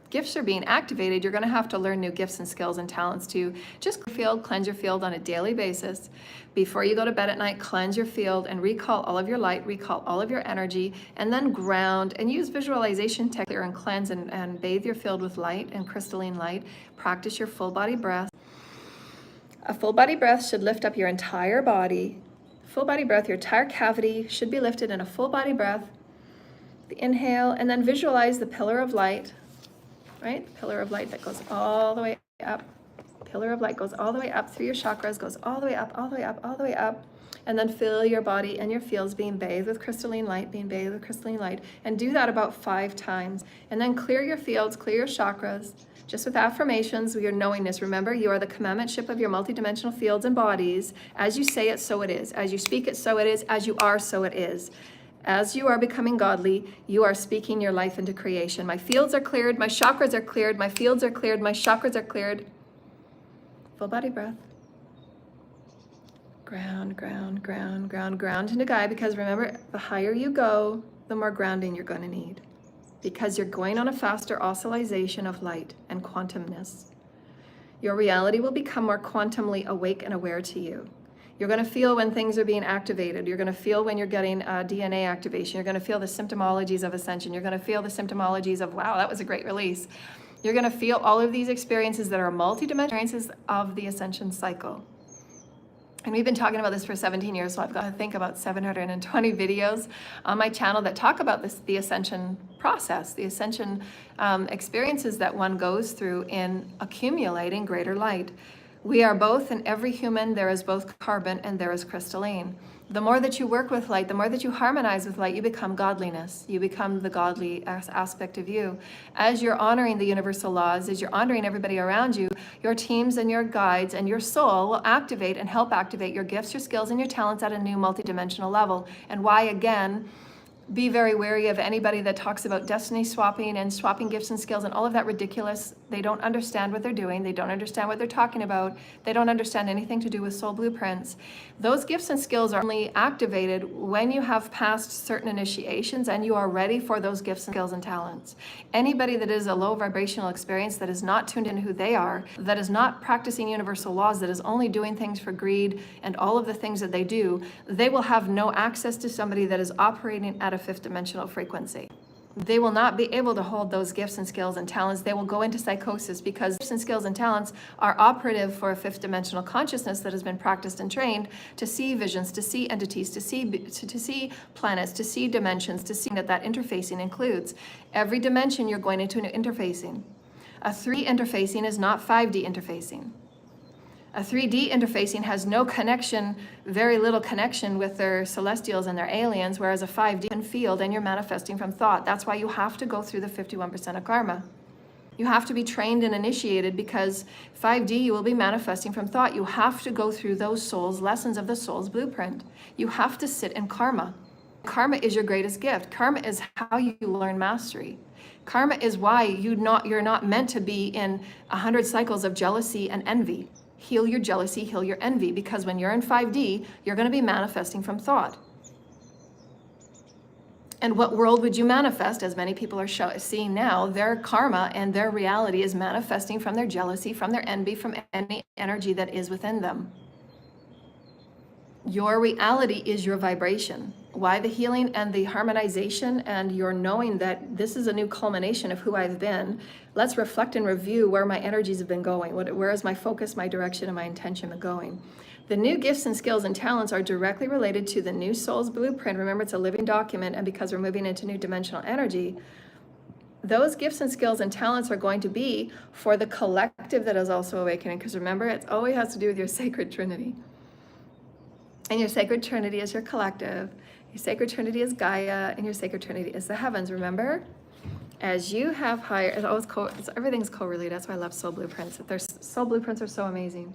gifts are being activated, you're going to have to learn new gifts and skills and talents to just cleanse your field on a daily basis. Before you go to bed at night, cleanse your field and recall all of your light, recall all of your energy, and then ground and use visualization to clear and cleanse and bathe your field with light and crystalline light. Practice your full body breath. A full body breath should lift up your entire body. Full body breath, your entire cavity should be lifted in a full body breath. Inhale, and then visualize the pillar of light, right? The pillar of light that goes all the way up. Pillar of light goes all the way up through your chakras, goes all the way up, all the way up, all the way up. And then feel your body and your fields being bathed with crystalline light, And do that about 5 times. And then clear your fields, clear your chakras, just with affirmations, with your knowingness. Remember, you are the commandmentship of your multidimensional fields and bodies. As you say it, so it is. As you speak it, so it is. As you are, so it is. As you are becoming godly, you are speaking your life into creation. My fields are cleared, my chakras are cleared, my fields are cleared, my chakras are cleared. Full body breath. Ground, ground, ground, ground, ground into Gaia, because remember, the higher you go, the more grounding you're going to need, because you're going on a faster oscillation of light and quantumness. Your reality will become more quantumly awake and aware to you. You're going to feel when things are being activated. You're going to feel when you're getting DNA activation. You're going to feel the symptomologies of ascension. You're going to feel the symptomologies of, wow, that was a great release. You're going to feel all of these experiences that are multidimensional experiences of the ascension cycle. And we've been talking about this for 17 years, so I've got to think about 720 videos on my channel that talk about the ascension process, the ascension experiences that one goes through in accumulating greater light. We are both, in every human, there is both carbon and there is crystalline. The more that you work with light, the more that you harmonize with light, you become godliness. You become the godly aspect of you. As you're honoring the universal laws, as you're honoring everybody around you, your teams and your guides and your soul will activate and help activate your gifts, your skills, and your talents at a new multidimensional level. And why, again, be very wary of anybody that talks about destiny swapping and swapping gifts and skills and all of that ridiculous. They don't understand what they're doing. They don't understand what they're talking about. They don't understand anything to do with soul blueprints. Those gifts and skills are only activated when you have passed certain initiations and you are ready for those gifts and skills and talents. Anybody that is a low vibrational experience, that is not tuned into who they are, that is not practicing universal laws, that is only doing things for greed and all of the things that they do, they will have no access to somebody that is operating at a 5th dimensional frequency. They will not be able to hold those gifts and skills and talents. They will go into psychosis because gifts and skills and talents are operative for a 5th dimensional consciousness that has been practiced and trained to see visions, to see entities, to see planets, to see dimensions, to see that interfacing includes. Every dimension you're going into an interfacing. A 3D interfacing is not 5D interfacing. A 3D interfacing has no connection, very little connection with their celestials and their aliens, whereas a 5D field and you're manifesting from thought. That's why you have to go through the 51% of karma. You have to be trained and initiated, because 5D you will be manifesting from thought. You have to go through those souls, lessons of the soul's blueprint. You have to sit in karma. Karma is your greatest gift. Karma is how you learn mastery. Karma is why you're not meant to be in 100 cycles of jealousy and envy. Heal your jealousy, heal your envy, because when you're in 5D, you're going to be manifesting from thought. And what world would you manifest? As many people are seeing now, their karma and their reality is manifesting from their jealousy, from their envy, from any energy that is within them. Your reality is your vibration. Why the healing and the harmonization and your knowing that this is a new culmination of who I've been. Let's reflect and review where my energies have been going. Where is my focus, my direction, and my intention been going? The new gifts and skills and talents are directly related to the new soul's blueprint. Remember, it's a living document, and because we're moving into new dimensional energy, those gifts and skills and talents are going to be for the collective that is also awakening. Because remember, it always has to do with your sacred trinity. And your sacred trinity is your collective. Your sacred trinity is Gaia, and your sacred trinity is the heavens. Remember, as you have higher, everything's correlated. That's why I love soul blueprints. Soul blueprints are so amazing.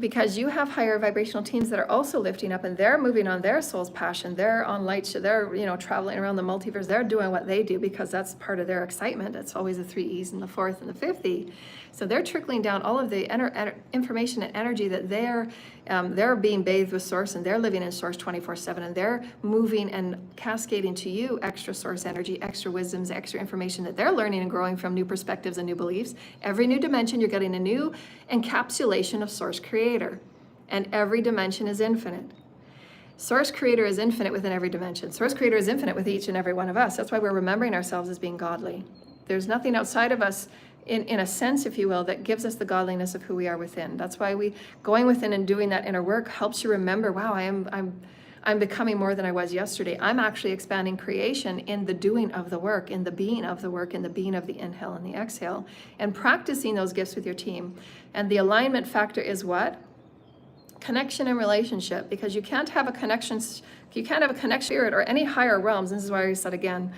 Because you have higher vibrational teams that are also lifting up, and they're moving on their soul's passion. They're on light, they're traveling around the multiverse. They're doing what they do because that's part of their excitement. It's always the 3 E's and the 4th and the 5th E. So they're trickling down all of the information and energy that they're being bathed with source, and they're living in source 24/7, and they're moving and cascading to you extra source energy, extra wisdoms, extra information that they're learning and growing from, new perspectives and new beliefs. Every new dimension, you're getting a new encapsulation of source creator, and every dimension is infinite. Source creator is infinite within every dimension. Source creator is infinite with each and every one of us. That's why we're remembering ourselves as being godly. There's nothing outside of us, in a sense, if you will, that gives us the godliness of who we are within. That's why going within and doing that inner work helps you remember, wow, I'm becoming more than I was yesterday. I'm actually expanding creation in the doing of the work, in the being of the work, in the being of the inhale and the exhale, and practicing those gifts with your team. And the alignment factor is what? Connection and relationship, because you can't have a connection spirit or any higher realms. This is why I said again,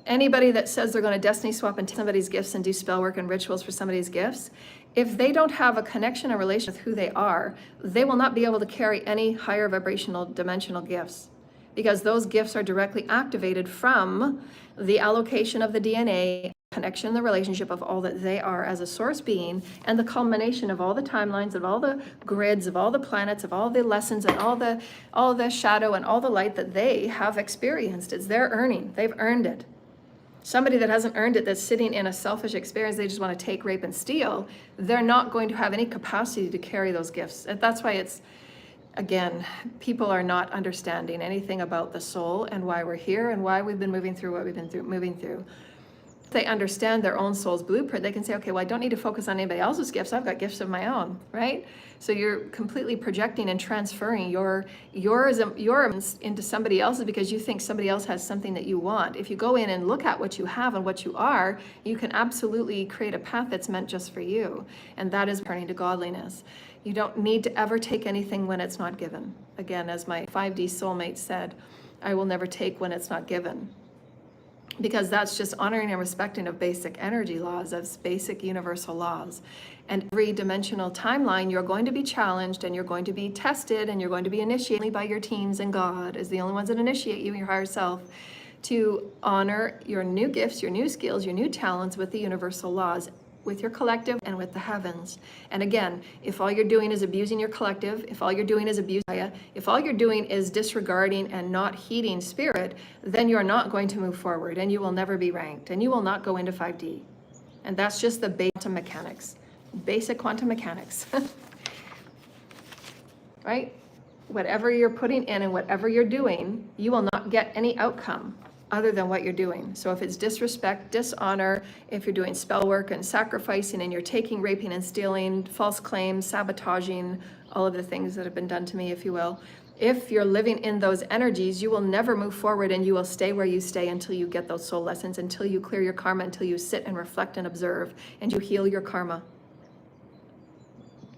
anybody that says they're going to destiny swap into somebody's gifts and do spell work and rituals for somebody's gifts, if they don't have a connection and relation with who they are, they will not be able to carry any higher vibrational dimensional gifts, because those gifts are directly activated from the allocation of the DNA, connection, the relationship of all that they are as a source being, and the culmination of all the timelines, of all the grids, of all the planets, of all the lessons, and all the shadow and all the light that they have experienced. It's their earning. They've earned it. Somebody that hasn't earned it, that's sitting in a selfish experience, they just want to take, rape, and steal, they're not going to have any capacity to carry those gifts. And that's why again, people are not understanding anything about the soul and why we're here and why we've been moving through what we've been moving through. If they understand their own soul's blueprint, they can say, okay, well, I don't need to focus on anybody else's gifts. I've got gifts of my own, right? So you're completely projecting and transferring yours into somebody else's because you think somebody else has something that you want. If you go in and look at what you have and what you are, you can absolutely create a path that's meant just for you. And that is turning to godliness. You don't need to ever take anything when it's not given. Again, as my 5D soulmate said, I will never take when it's not given. Because that's just honoring and respecting of basic energy laws, of basic universal laws. And every dimensional timeline, you're going to be challenged and you're going to be tested and you're going to be initiated by your teams, and God is the only ones that initiate you, your higher self, to honor your new gifts, your new skills, your new talents with the universal laws, with your collective and with the heavens. And again, if all you're doing is abusing your collective, if all you're doing is abusing Gaia, if all you're doing is disregarding and not heeding spirit, then you're not going to move forward, and you will never be ranked, and you will not go into 5D. And that's just the quantum mechanics, basic quantum mechanics. Right? Whatever you're putting in and whatever you're doing, you will not get any outcome other than what you're doing. So if it's disrespect, dishonor, if you're doing spell work and sacrificing and you're taking, raping and stealing, false claims, sabotaging, all of the things that have been done to me, if you will, if you're living in those energies, you will never move forward, and you will stay where you stay until you get those soul lessons, until you clear your karma, until you sit and reflect and observe and you heal your karma.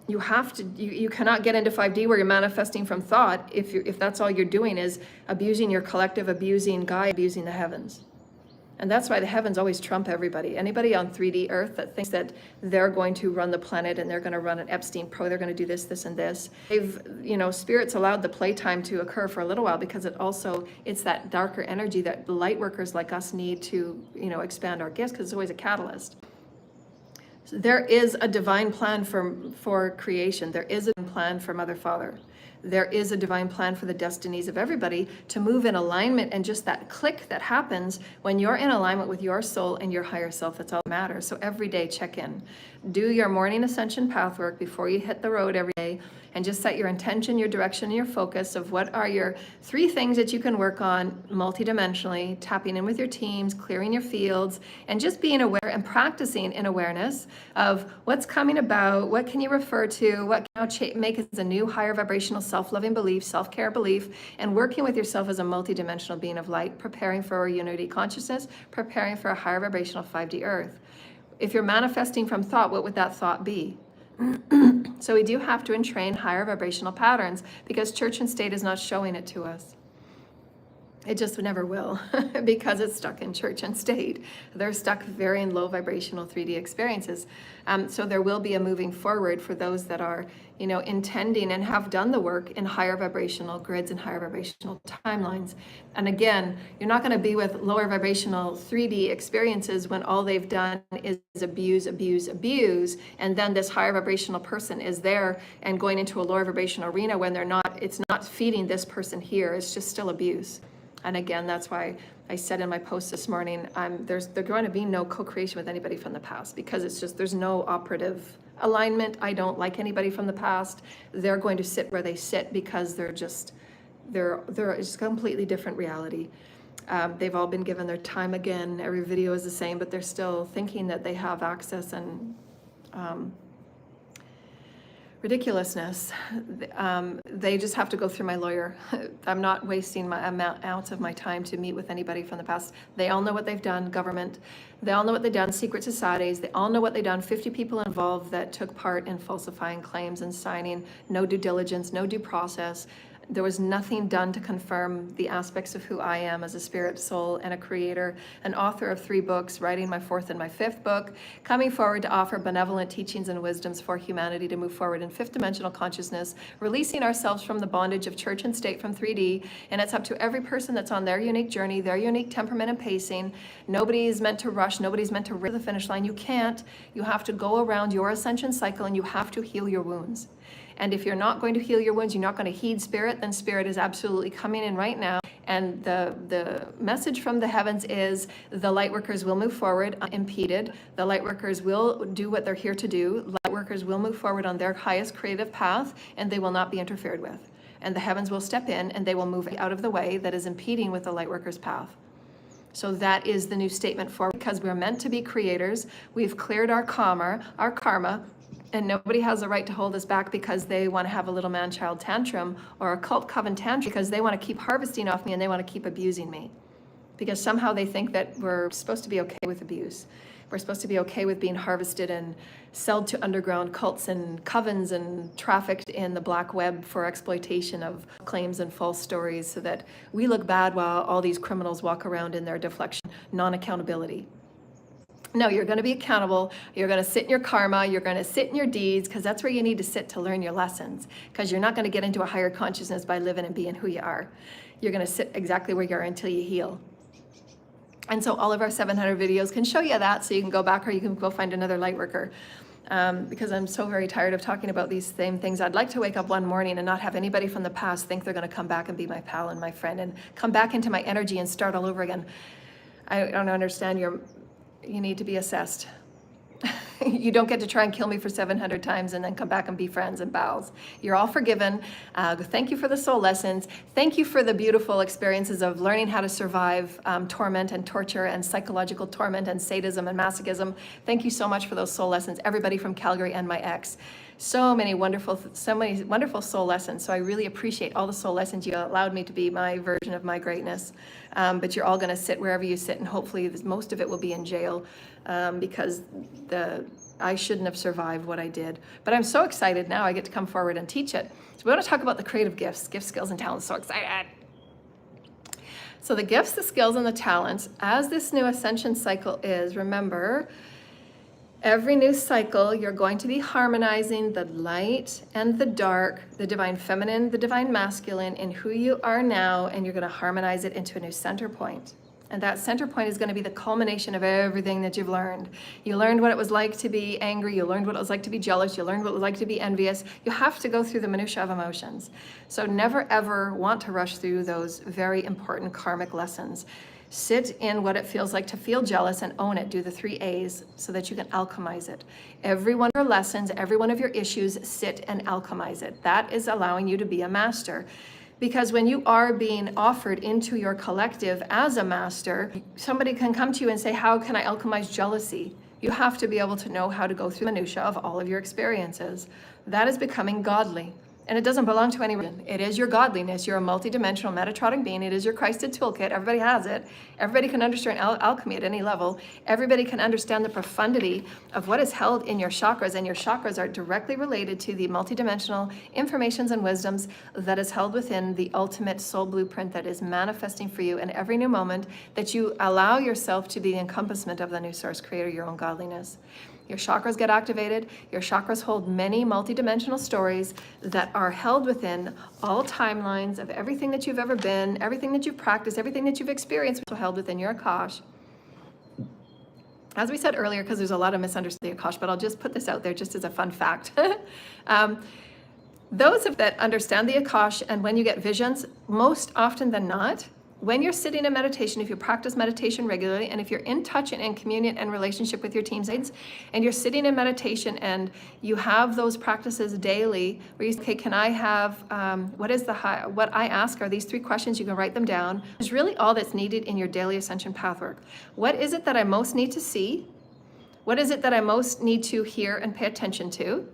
You have to, you cannot get into 5D where you're manifesting from thought if that's all you're doing is abusing your collective, abusing Gaia, abusing the heavens. And that's why the heavens always trump everybody. Anybody on 3D Earth that thinks that they're going to run the planet and they're going to run an Epstein Pro, they're going to do this, this, and this. Spirit's allowed the playtime to occur for a little while because it's that darker energy that light workers like us need to, expand our gifts, because it's always a catalyst. So there is a divine plan for creation. There is a plan for Mother, Father. There is a divine plan for the destinies of everybody to move in alignment, and just that click that happens when you're in alignment with your soul and your higher self, that's all that matters. So every day, check in. Do your morning ascension path work before you hit the road every day, and just set your intention, your direction, and your focus of what are your 3 things that you can work on multidimensionally, tapping in with your teams, clearing your fields, and just being aware and practicing in awareness of what's coming about, what can you refer to, what can you make as a new higher vibrational self-loving belief, self-care belief, and working with yourself as a multidimensional being of light, preparing for a unity consciousness, preparing for a higher vibrational 5D earth. If you're manifesting from thought, what would that thought be? So we do have to entrain higher vibrational patterns because church and state is not showing it to us. It just never will because it's stuck in church and state. They're stuck very in low vibrational 3D experiences. So there will be a moving forward for those that are, intending and have done the work in higher vibrational grids and higher vibrational timelines. And again, you're not going to be with lower vibrational 3D experiences when all they've done is abuse, abuse, abuse. And then this higher vibrational person is there and going into a lower vibrational arena when it's not feeding this person here. It's just still abuse. And again, that's why I said in my post this morning, there's going to be no co-creation with anybody from the past because it's just, there's no operative alignment. I don't like anybody from the past. They're going to sit where they sit because they're just a completely different reality. They've all been given their time again. Every video is the same, but they're still thinking that they have access and ridiculousness. They just have to go through my lawyer. I'm not wasting my ounce of my time to meet with anybody from the past. They all know what they've done, government. They all know what they've done, secret societies. They all know what they've done, 50 people involved that took part in falsifying claims and signing, no due diligence, no due process. There was nothing done to confirm the aspects of who I am as a spirit, soul, and a creator, an author of 3 books, writing my 4th and my 5th book, coming forward to offer benevolent teachings and wisdoms for humanity to move forward in 5th dimensional consciousness, releasing ourselves from the bondage of church and state from 3D, and it's up to every person that's on their unique journey, their unique temperament and pacing. Nobody is meant to rush, nobody's meant to race the finish line. You can't. You have to go around your ascension cycle and you have to heal your wounds. And if you're not going to heal your wounds, you're not going to heed spirit, then spirit is absolutely coming in right now. And the message from the heavens is the light workers will move forward unimpeded. The light workers will do what they're here to do. Light workers will move forward on their highest creative path, and they will not be interfered with. And the heavens will step in and they will move out of the way that is impeding with the light workers' path. So that is the new statement for, because we're meant to be creators. We've cleared our karma, and nobody has a right to hold us back because they want to have a little man-child tantrum or a cult coven tantrum because they want to keep harvesting off me and they want to keep abusing me. Because somehow they think that we're supposed to be okay with abuse. We're supposed to be okay with being harvested and sold to underground cults and covens and trafficked in the black web for exploitation of claims and false stories so that we look bad while all these criminals walk around in their deflection, non-accountability. No, you're going to be accountable. You're going to sit in your karma. You're going to sit in your deeds because that's where you need to sit to learn your lessons, because you're not going to get into a higher consciousness by living and being who you are. You're going to sit exactly where you are until you heal. And so all of our 700 videos can show you that, so you can go back or you can go find another light worker. Because I'm so very tired of talking about these same things. I'd like to wake up one morning and not have anybody from the past think they're going to come back and be my pal and my friend and come back into my energy and start all over again. I don't understand. You need to be assessed. You don't get to try and kill me for 700 times and then come back and be friends and pals. You're all forgiven. Thank you for the soul lessons. Thank you for the beautiful experiences of learning how to survive torment and torture and psychological torment and sadism and masochism. Thank you so much for those soul lessons, everybody from Calgary and my ex. So many wonderful soul lessons. So I really appreciate all the soul lessons. You allowed me to be my version of my greatness. But you're all going to sit wherever you sit, and hopefully most of it will be in jail because I shouldn't have survived what I did. But I'm so excited now I get to come forward and teach it. So we want to talk about the creative gifts, skills, and talents. So excited. So the gifts, the skills, and the talents, as this new ascension cycle is, remember, every new cycle, you're going to be harmonizing the light and the dark, the divine feminine, the divine masculine in who you are now, and you're going to harmonize it into a new center point. And that center point is going to be the culmination of everything that you've learned. You learned what it was like to be angry. You learned what it was like to be jealous. You learned what it was like to be envious. You have to go through the minutiae of emotions. So never ever want to rush through those very important karmic lessons. Sit in what it feels like to feel jealous and own it. Do the 3 A's so that you can alchemize it. Every one of your lessons, every one of your issues, sit and alchemize it. That is allowing you to be a master. Because when you are being offered into your collective as a master, somebody can come to you and say, how can I alchemize jealousy? You have to be able to know how to go through the minutiae of all of your experiences. That is becoming godly. And it doesn't belong to any religion. It is your godliness. You're a multidimensional Metatronic being. It is your Christed toolkit. Everybody has it. Everybody can understand alchemy at any level. Everybody can understand the profundity of what is held in your chakras. And your chakras are directly related to the multidimensional informations and wisdoms that is held within the ultimate soul blueprint that is manifesting for you in every new moment that you allow yourself to be the encompassment of the new source creator, your own godliness. Your chakras get activated. Your chakras hold many multidimensional stories that are held within all timelines of everything that you've ever been, everything that you've practiced, everything that you've experienced, which are held within your Akash. As we said earlier, because there's a lot of misunderstanding of Akash, but I'll just put this out there just as a fun fact. Those that understand the Akash, and when you get visions, most often than not, when you're sitting in meditation, if you practice meditation regularly, and if you're in touch and in communion and relationship with your team's aides, and you're sitting in meditation and you have those practices daily, where you say, okay, can I have, what I ask are these 3 questions, you can write them down, is really all that's needed in your daily ascension path work. What is it that I most need to see? What is it that I most need to hear and pay attention to?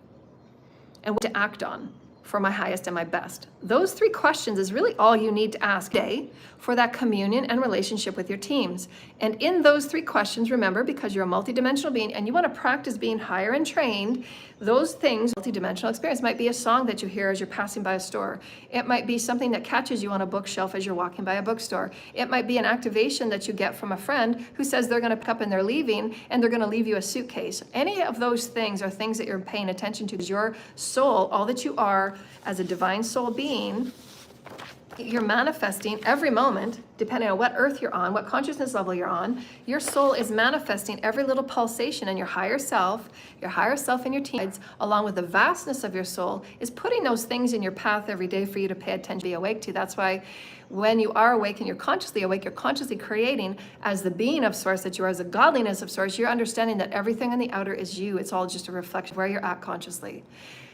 And what to act on for my highest and my best? Those 3 questions is really all you need to ask today for that communion and relationship with your teams. And in those 3 questions, remember, because you're a multidimensional being and you want to practice being higher and trained, those things, multidimensional experience, might be a song that you hear as you're passing by a store. It might be something that catches you on a bookshelf as you're walking by a bookstore. It might be an activation that you get from a friend who says they're going to pick up and they're leaving, and they're going to leave you a suitcase. Any of those things are things that you're paying attention to, because your soul, all that you are as a divine soul being, you're manifesting every moment, depending on what earth you're on, what consciousness level you're on. Your soul is manifesting every little pulsation, and your higher self and your teams, along with the vastness of your soul, is putting those things in your path every day for you to pay attention, be awake to. That's why when you are awake and you're consciously awake, you're consciously creating as the being of source that you are, as the godliness of source. You're understanding that everything in the outer is you. It's all just a reflection of where you're at consciously.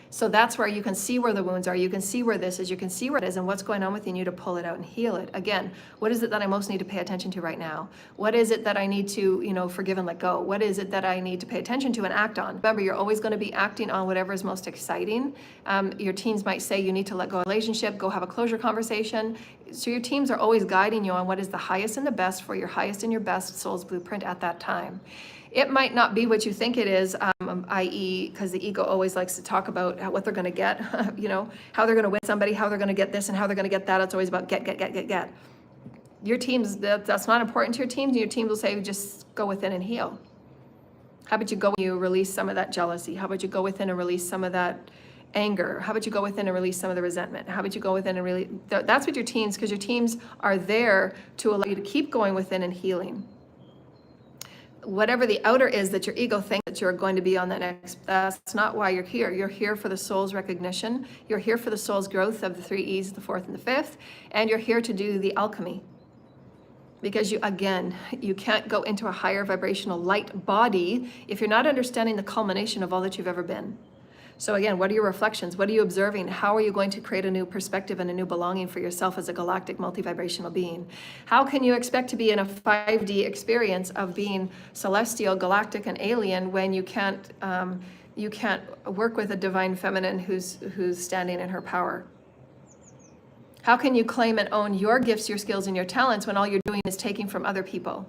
So that's where you can see where the wounds are. You can see where this is. You can see where it is and what's going on within you to pull it out and heal it. Again, what is it that I most need to pay attention to right now? What is it that I need to, forgive and let go? What is it that I need to pay attention to and act on? Remember, you're always going to be acting on whatever is most exciting. Your teams might say you need to let go of a relationship, go have a closure conversation. So your teams are always guiding you on what is the highest and the best for your highest and your best soul's blueprint at that time. It might not be what you think it is, i.e., because the ego always likes to talk about what they're going to get, how they're going to win somebody, how they're going to get this, and how they're going to get that. It's always about get. Your teams, that's not important to your teams, and your teams will say, just go within and heal. How about you go and you release some of that jealousy? How about you go within and release some of that anger? How about you go within and release some of the resentment? How about you go within and really, that's what your teams, because your teams are there to allow you to keep going within and healing. Whatever the outer is that your ego thinks that you're going to be on the next, that's not why you're here. You're here for the soul's recognition. You're here for the soul's growth of the 3 E's, the 4th and the 5th, and you're here to do the alchemy. Because you can't go into a higher vibrational light body if you're not understanding the culmination of all that you've ever been. So again, what are your reflections? What are you observing? How are you going to create a new perspective and a new belonging for yourself as a galactic multivibrational being? How can you expect to be in a 5D experience of being celestial, galactic, and alien when you can't work with a divine feminine who's standing in her power? How can you claim and own your gifts, your skills, and your talents when all you're doing is taking from other people?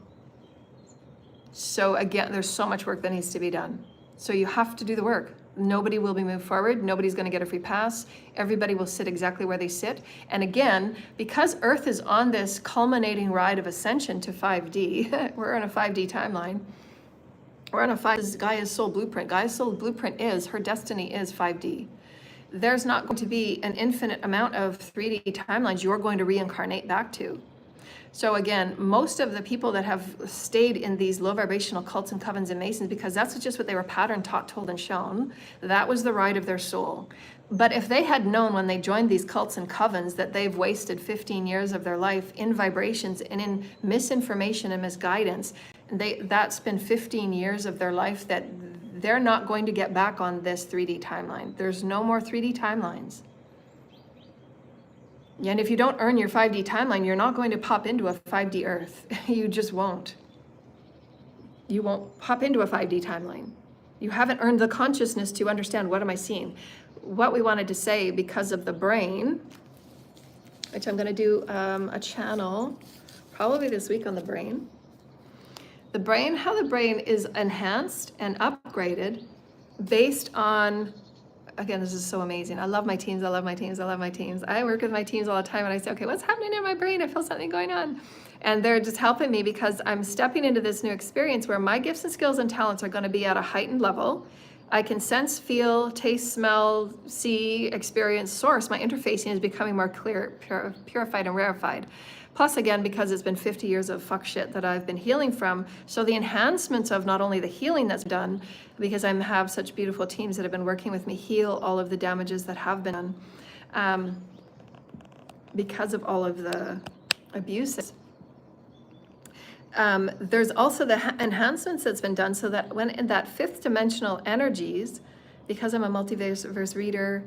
So again, there's so much work that needs to be done. So you have to do the work. Nobody will be moved forward. Nobody's going to get a free pass. Everybody will sit exactly where they sit. And again, because Earth is on this culminating ride of ascension to 5D, we're on a 5D timeline. We're on a 5D, Gaia's soul blueprint. Gaia's soul blueprint her destiny is 5D. There's not going to be an infinite amount of 3D timelines you're going to reincarnate back to. So again, most of the people that have stayed in these low vibrational cults and covens and masons, because that's just what they were patterned, taught, told, and shown, that was the ride of their soul. But if they had known when they joined these cults and covens that they've wasted 15 years of their life in vibrations and in misinformation and misguidance, that's been 15 years of their life that they're not going to get back on this 3D timeline. There's no more 3D timelines. And if you don't earn your 5D timeline, you're not going to pop into a 5D Earth. You just won't. you won't pop into a 5D timeline. You haven't earned the consciousness to understand, what am I seeing? What we wanted to say, because of the brain, which I'm going to do a channel probably this week on the brain. The brain, how the brain is enhanced and upgraded based on, again, this is so amazing. I love my teams, I love my teams, I love my teams. I work with my teams all the time and I say, okay, what's happening in my brain? I feel something going on. And they're just helping me because I'm stepping into this new experience where my gifts and skills and talents are going to be at a heightened level. I can sense, feel, taste, smell, see, experience, source. My interfacing is becoming more clear, purified and rarefied. Plus, again, because it's been 50 years of fuck shit that I've been healing from. So the enhancements of not only the healing that's done, because I have such beautiful teams that have been working with me heal all of the damages that have been done because of all of the abuses. There's also the enhancements that's been done so that when in that fifth dimensional energies, because I'm a multiverse reader,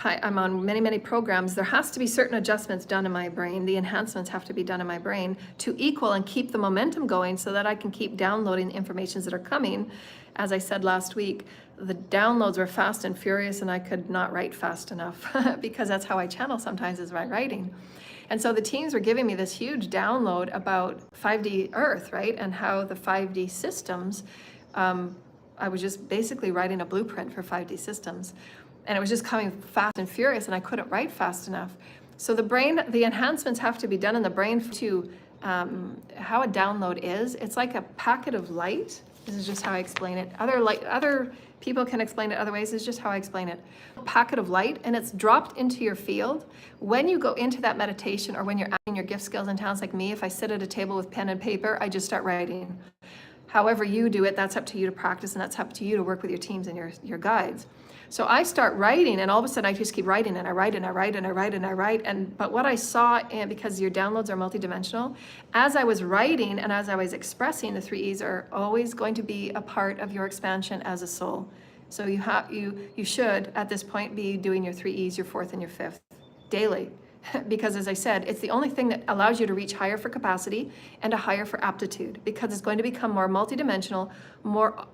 I'm on many, many programs, there has to be certain adjustments done in my brain. The enhancements have to be done in my brain to equal and keep the momentum going so that I can keep downloading the informations that are coming. As I said last week, the downloads were fast and furious and I could not write fast enough because that's how I channel sometimes, is by writing. And so the teams were giving me this huge download about 5D Earth, right? And how the 5D systems, I was just basically writing a blueprint for 5D systems. And it was just coming fast and furious and I couldn't write fast enough. So the brain, the enhancements have to be done in the brain to how a download is. It's like a packet of light. This is just how I explain it. Other people can explain it other ways. It's just how I explain it. A packet of light, and it's dropped into your field. When you go into that meditation, or when you're adding your gift, skills, and talents, like me, if I sit at a table with pen and paper, I just start writing. However you do it, that's up to you to practice, and that's up to you to work with your teams and your guides. So I start writing, and all of a sudden I just keep writing, and I write, and I write, and I write, and I write. But what I saw, and because your downloads are multidimensional, as I was writing and as I was expressing, the 3 E's are always going to be a part of your expansion as a soul. So you should at this point be doing your 3 E's, your 4th and your 5th daily. Because as I said, it's the only thing that allows you to reach higher for capacity and a higher for aptitude, because it's going to become more multidimensional, more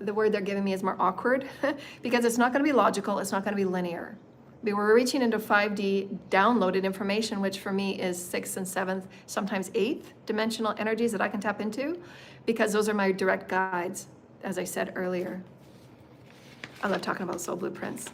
the word they're giving me is more awkward, because it's not going to be logical, it's not going to be linear. We're reaching into 5D downloaded information, which for me is 6th and 7th, sometimes 8th dimensional energies that I can tap into, because those are my direct guides, as I said earlier. I love talking about soul blueprints,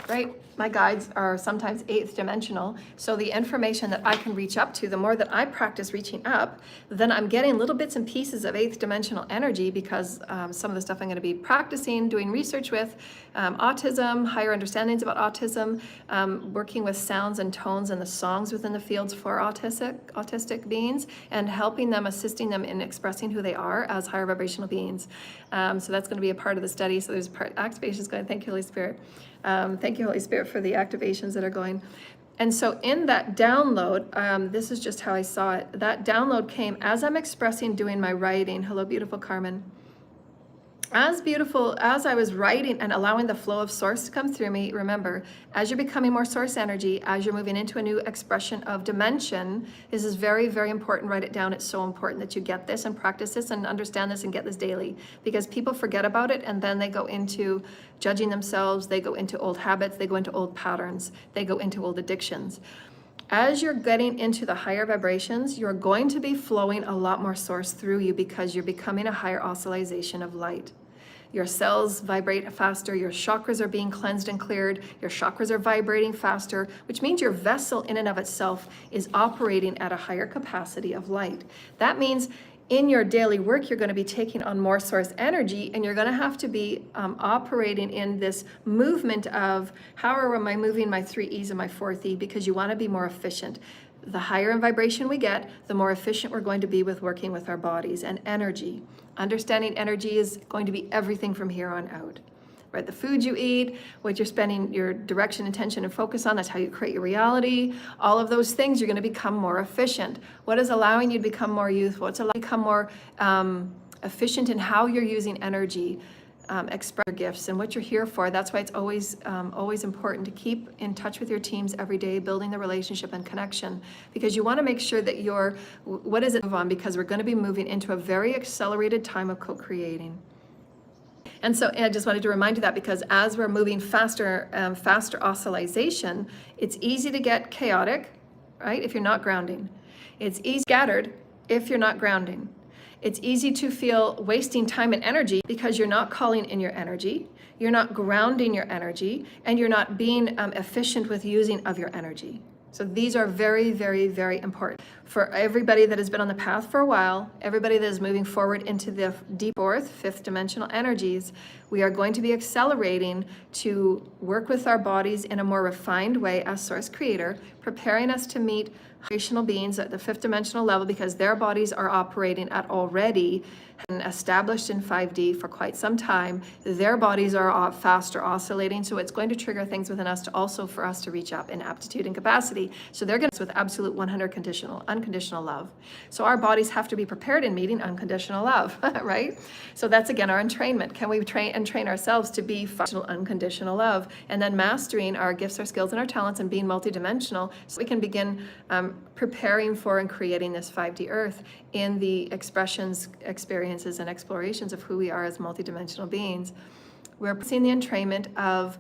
right? My guides are sometimes 8th dimensional. So the information that I can reach up to, the more that I practice reaching up, then I'm getting little bits and pieces of 8th dimensional energy, because some of the stuff I'm going to be practicing, doing research with, autism, higher understandings about autism, working with sounds and tones and the songs within the fields for autistic beings, and helping them, assisting them in expressing who they are as higher vibrational beings. So that's going to be a part of the study. So there's activations going. Thank you, Holy Spirit. Thank you, Holy Spirit, for the activations that are going. And so in that download, this is just how I saw it. That download came as I'm expressing, doing my writing. Hello, beautiful Carmen. As beautiful as I was writing and allowing the flow of source to come through me, remember, as you're becoming more source energy, as you're moving into a new expression of dimension, this is very, very important. Write it down. It's so important that you get this and practice this and understand this and get this daily, because people forget about it and then they go into judging themselves. They go into old habits. They go into old patterns. They go into old addictions. As you're getting into the higher vibrations, you're going to be flowing a lot more source through you, because you're becoming a higher oscillation of light. Your cells vibrate faster, your chakras are being cleansed and cleared, your chakras are vibrating faster, which means your vessel in and of itself is operating at a higher capacity of light. That means in your daily work, you're going to be taking on more source energy, and you're going to have to be operating in this movement of how am I moving my 3 E's and my 4th E, because you want to be more efficient. The higher in vibration we get, the more efficient we're going to be with working with our bodies and energy. Understanding energy is going to be everything from here on out. Right? The food you eat, what you're spending your direction, attention, and focus on, that's how you create your reality. All of those things, you're going to become more efficient. What is allowing you to become more youthful? What's allowing you to become more efficient in how you're using energy? express your gifts and what you're here for. That's why it's always important to keep in touch with your teams every day, building the relationship and connection, because you want to make sure that you're, what is it move on, because we're going to be moving into a very accelerated time of co-creating. And so I just wanted to remind you that, because as we're moving faster oscillation, it's easy to get chaotic, right, if you're not grounding. It's easy scattered if you're not grounding. It's easy to feel wasting time and energy because you're not calling in your energy, you're not grounding your energy, and you're not being efficient with using of your energy. So these are very, very, very important for everybody that has been on the path for a while, everybody that is moving forward into the deep fourth, fifth dimensional energies. We are going to be accelerating to work with our bodies in a more refined way as Source Creator, preparing us to meet creational beings at the fifth dimensional level, because their bodies are operating at already and established in 5D for quite some time. Their bodies are faster oscillating, so it's going to trigger things within us to also for us to reach up in aptitude and capacity. So they're going to with absolute 100 unconditional love. So our bodies have to be prepared in meeting unconditional love, right? So that's again our entrainment. Can we train ourselves to be unconditional love, and then mastering our gifts, our skills, and our talents, and being multidimensional, so we can begin preparing for and creating this 5D Earth in the expressions, experiences, and explorations of who we are as multidimensional beings. We're seeing the entrainment of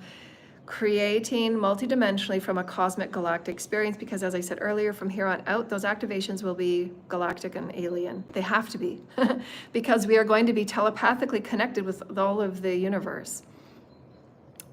creating multidimensionally from a cosmic galactic experience, because as I said earlier, from here on out, those activations will be galactic and alien. They have to be, because we are going to be telepathically connected with all of the universe.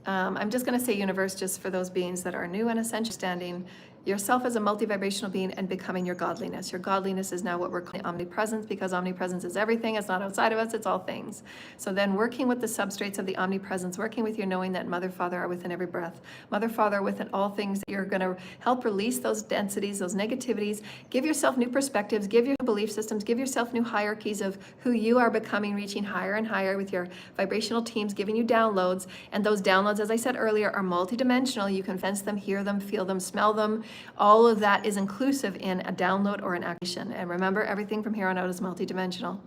I'm just going to say universe just for those beings that are new and Ascension, standing yourself as a multi-vibrational being and becoming your godliness. Your godliness is now what we're calling omnipresence, because omnipresence is everything. It's not outside of us, it's all things. So then working with the substrates of the omnipresence, working with your knowing that Mother, Father are within every breath. Mother, Father are within all things. You're going to help release those densities, those negativities, give yourself new perspectives, give your belief systems, give yourself new hierarchies of who you are becoming, reaching higher and higher with your vibrational teams, giving you downloads. And those downloads, as I said earlier, are multidimensional. You can sense them, hear them, feel them, smell them. All of that is inclusive in a download or an action. And remember, everything from here on out is multidimensional.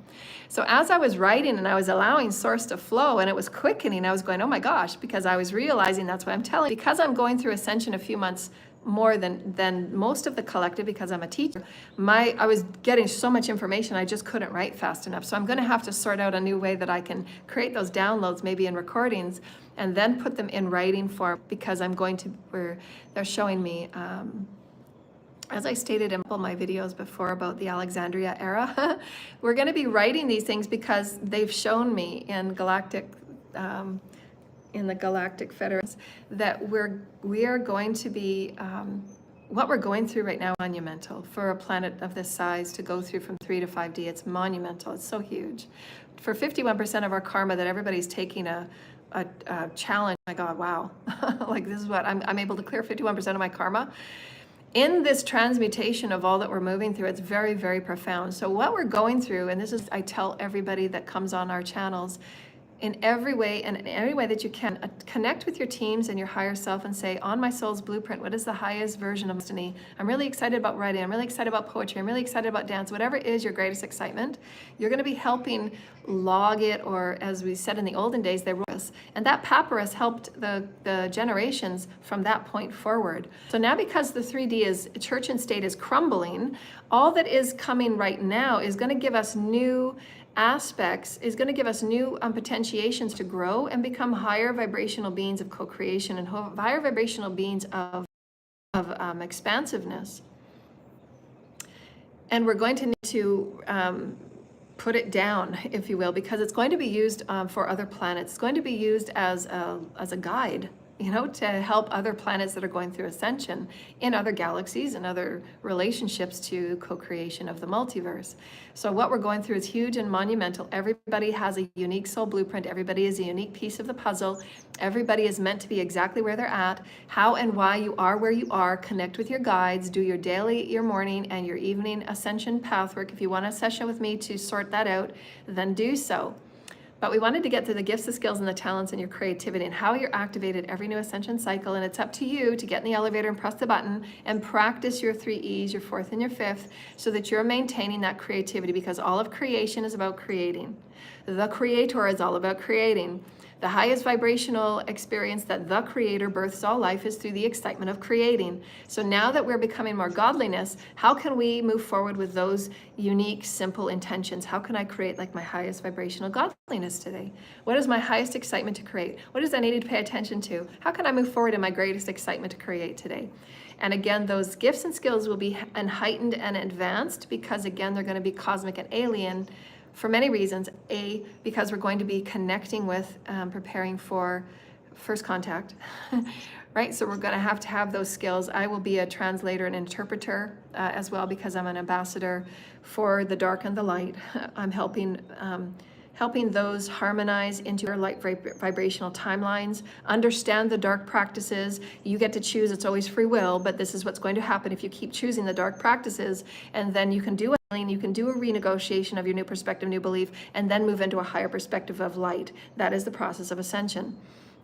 So as I was writing and I was allowing Source to flow, and it was quickening, I was going, oh my gosh, because I was realizing, that's why I'm telling you, because I'm going through Ascension a few months more than most of the collective, because I'm a teacher, I was getting so much information, I just couldn't write fast enough. So I'm going to have to sort out a new way that I can create those downloads, maybe in recordings, and then put them in writing form, because I'm going to, they're showing me, as I stated in my videos before about the Alexandria era, we're going to be writing these things because they've shown me in the Galactic Federation that we are going to be, what we're going through right now, monumental for a planet of this size to go through from 3 to 5D. It's monumental. It's so huge. For 51% of our karma that everybody's taking a challenge. Oh my God, wow. Like this is what I'm able to clear 51% of my karma. In this transmutation of all that we're moving through, it's very, very profound. So what we're going through, and this is, I tell everybody that comes on our channels, in every way and in every way that you can, connect with your teams and your higher self and say, on my soul's blueprint, what is the highest version of destiny? I'm really excited about writing. I'm really excited about poetry. I'm really excited about dance. Whatever is your greatest excitement, you're going to be helping log it, or as we said in the olden days, they wrote us. And that papyrus helped the generations from that point forward. So now, because the 3D is, church and state is crumbling, all that is coming right now is going to give us new aspects, is going to give us new potentiations to grow and become higher vibrational beings of co-creation and higher vibrational beings of expansiveness. And we're going to need to put it down, if you will, because it's going to be used for other planets. It's going to be used as a guide, you know, to help other planets that are going through ascension in other galaxies and other relationships to co-creation of the multiverse. So what we're going through is huge and monumental. Everybody has a unique soul blueprint. Everybody is a unique piece of the puzzle. Everybody is meant to be exactly where they're at, how and why you are where you are. Connect with your guides, do your daily, your morning, and your evening ascension path work. If you want a session with me to sort that out, then do so. But we wanted to get to the gifts, the skills, and the talents, and your creativity, and how you're activated every new ascension cycle. And it's up to you to get in the elevator and press the button and practice your 3 E's, your 4th and your 5th, so that you're maintaining that creativity, because all of creation is about creating. The creator is all about creating. The highest vibrational experience that the Creator births all life is through the excitement of creating. So now that we're becoming more godliness, how can we move forward with those unique, simple intentions? How can I create like my highest vibrational godliness today? What is my highest excitement to create? What does I need to pay attention to? How can I move forward in my greatest excitement to create today? And again, those gifts and skills will be heightened and advanced because again, they're going to be cosmic and alien for many reasons. A, because we're going to be connecting with, preparing for first contact, right? So we're going to have those skills. I will be a translator and interpreter as well because I'm an ambassador for the dark and the light. I'm helping those harmonize into their light vibrational timelines, understand the dark practices. You get to choose, it's always free will, but this is what's going to happen if you keep choosing the dark practices, and then you can do you can do a renegotiation of your new perspective, new belief, and then move into a higher perspective of light. That is the process of ascension.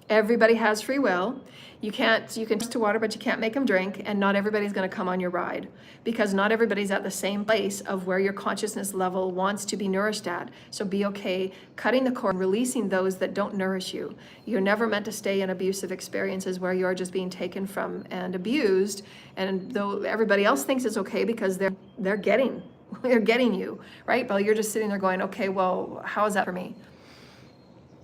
Everybody has free will. You can to water, but you can't make them drink, and not everybody's going to come on your ride because not everybody's at the same place of where your consciousness level wants to be nourished at. So be okay cutting the cord and releasing those that don't nourish you. You're never meant to stay in abusive experiences where you're just being taken from and abused, and though everybody else thinks it's okay because they're getting you, right? But you're just sitting there going, okay, well, how is that for me?